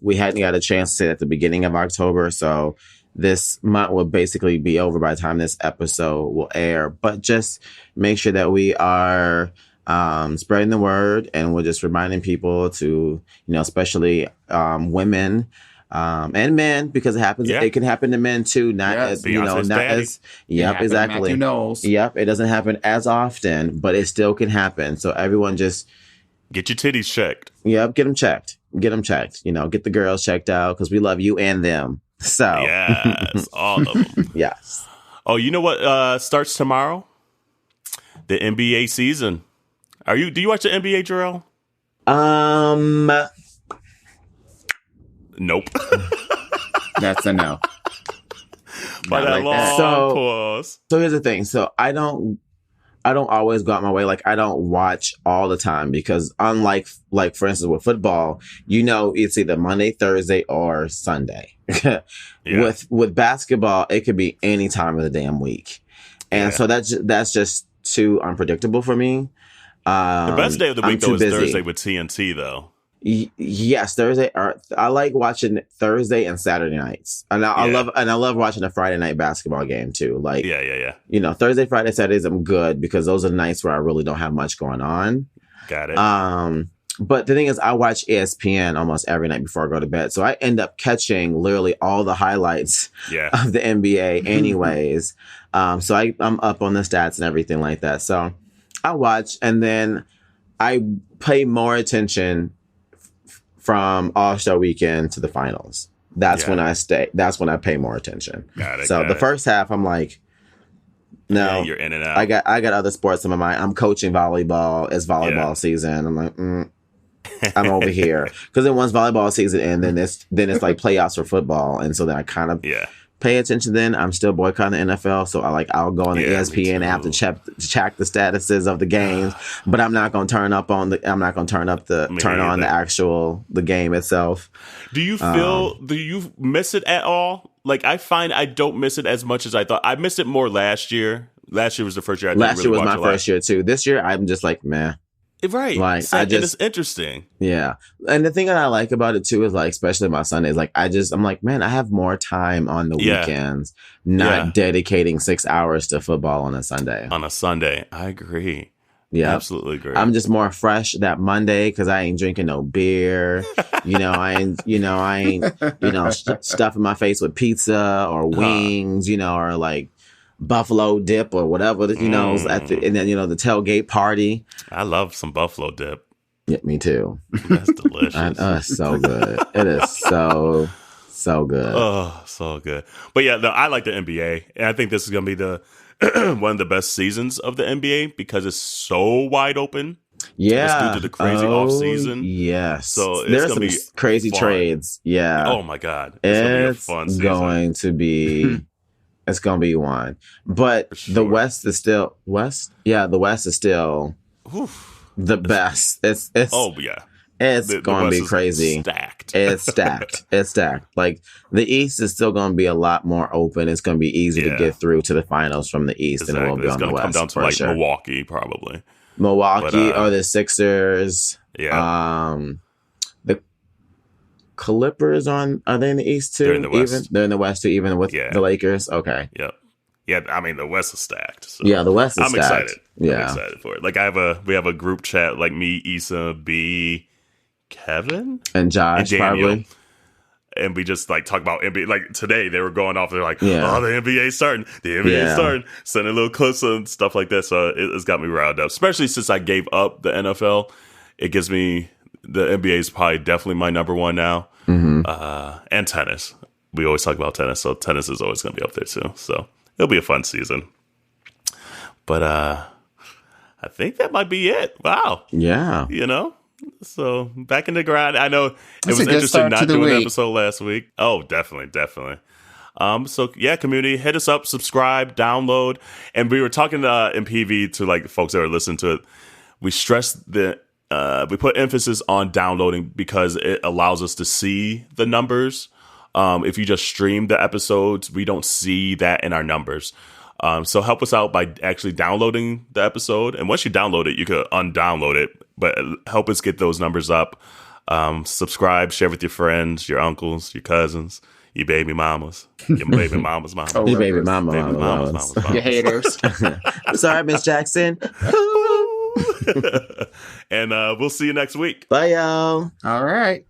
We hadn't got a chance to say it at the beginning of October, so this month will basically be over by the time this episode will air. But just make sure that we are spreading the word, and we're just reminding people to, especially women and men, because it happens. Yeah. It can happen to men too. Not as Beyonce's not daddy. as. Yep, exactly. Matthew Knowles. Yep, it doesn't happen as often, but it still can happen. So everyone just get your titties checked. Yep, get them checked. Get them checked. Get the girls checked out because we love you and them. So yes, all of them. Yes. Oh, you know what starts tomorrow? The NBA season. Do you watch the NBA, Jerrell? Nope. That's a no. By that long pause. So here's the thing. So I don't always go out my way. Like I don't watch all the time because unlike for instance with football, it's either Monday, Thursday, or Sunday. Yeah. With basketball, it could be any time of the damn week. And so that's just too unpredictable for me. The best day of the week though is Thursday with TNT though. Yes, Thursday. I like watching Thursday and Saturday nights, and I love watching a Friday night basketball game too. Like Thursday, Friday, Saturdays, I'm good because those are the nights where I really don't have much going on. Got it. But the thing is, I watch ESPN almost every night before I go to bed, so I end up catching literally all the highlights of the NBA, anyways. So I'm up on the stats and everything like that. So I watch, and then I pay more attention from All-Star Weekend to the finals. That's when I pay more attention. Got it. So the first half, I'm like, no, you're in and out. I got other sports in my mind. I'm coaching volleyball. It's volleyball season. I'm like, I'm over here because then once volleyball season and then it's like playoffs for football, and so then I kind of pay attention. Then I'm still boycotting the NFL, so I'll go on the ESPN app to check the statuses of the games, but I'm not going to turn on the game itself. Do you miss it at all? Like I find I don't miss it as much as I thought. I missed it more last year. Last year was the first year I didn't really watch it. Last year was my first year too. This year I'm just like, meh. Right. Like and it's interesting. Yeah. And the thing that I like about it too is like, especially my Sundays, like I'm like, man, I have more time on the weekends, not dedicating 6 hours to football on a Sunday. I agree. Yeah. Absolutely agree. I'm just more fresh that Monday because I ain't drinking no beer. I ain't stuffing my face with pizza or wings, or like buffalo dip or whatever, and then the tailgate party. I love some buffalo dip. Yeah, me too. That's delicious. It's so good. It is so good. Oh, so good. But yeah, I like the NBA, and I think this is gonna be the one of the best seasons of the NBA because it's so wide open. Yeah, it's due to the crazy off season. Yes, so there's some crazy fun trades. Yeah. Oh my God, it's going to be. It's going to be one. But sure. The West is still... West? Yeah, the West is still the best. It's It's going to be crazy. It's stacked. Like, the East is still going to be a lot more open. It's going to be easy to get through to the finals from the East than it will be on the West. It's going to come down to, Milwaukee, probably. Milwaukee or the Sixers. Yeah. The Clippers are they in the East too? They're in the West. They're in the West too, even with the Lakers. Okay. Yep. Yeah, I mean the West is stacked. So yeah, the West is I'm stacked. Excited. Yeah. I'm excited for it. Like we have a group chat, like me, Issa, B, Kevin, and Josh, and probably. and we just like talk about NBA. Like today, they were going off. They're like, "Oh, the NBA's starting. The NBA's starting." Sending little clips and stuff like that. So it's got me riled up. Especially since I gave up the NFL, it gives me the NBA is probably definitely my number one now. And tennis. We always talk about tennis, so tennis is always going to be up there too. So it'll be a fun season. But I think that might be it. Wow. Yeah. You know. So back in the grind. I know it was interesting not doing an episode last week. Oh, definitely. So yeah, community, hit us up, subscribe, download. And we were talking in PV to like folks that are listening to it. We stressed that we put emphasis on downloading because it allows us to see the numbers. If you just stream the episodes, we don't see that in our numbers. So help us out by actually downloading the episode. And once you download it, you could undownload it, but help us get those numbers up. Subscribe, share with your friends, your uncles, your cousins, your baby mamas, your baby mama's mama. Your baby mama's. Your haters. Sorry, Miss Jackson. And we'll see you next week. Bye, y'all. All right.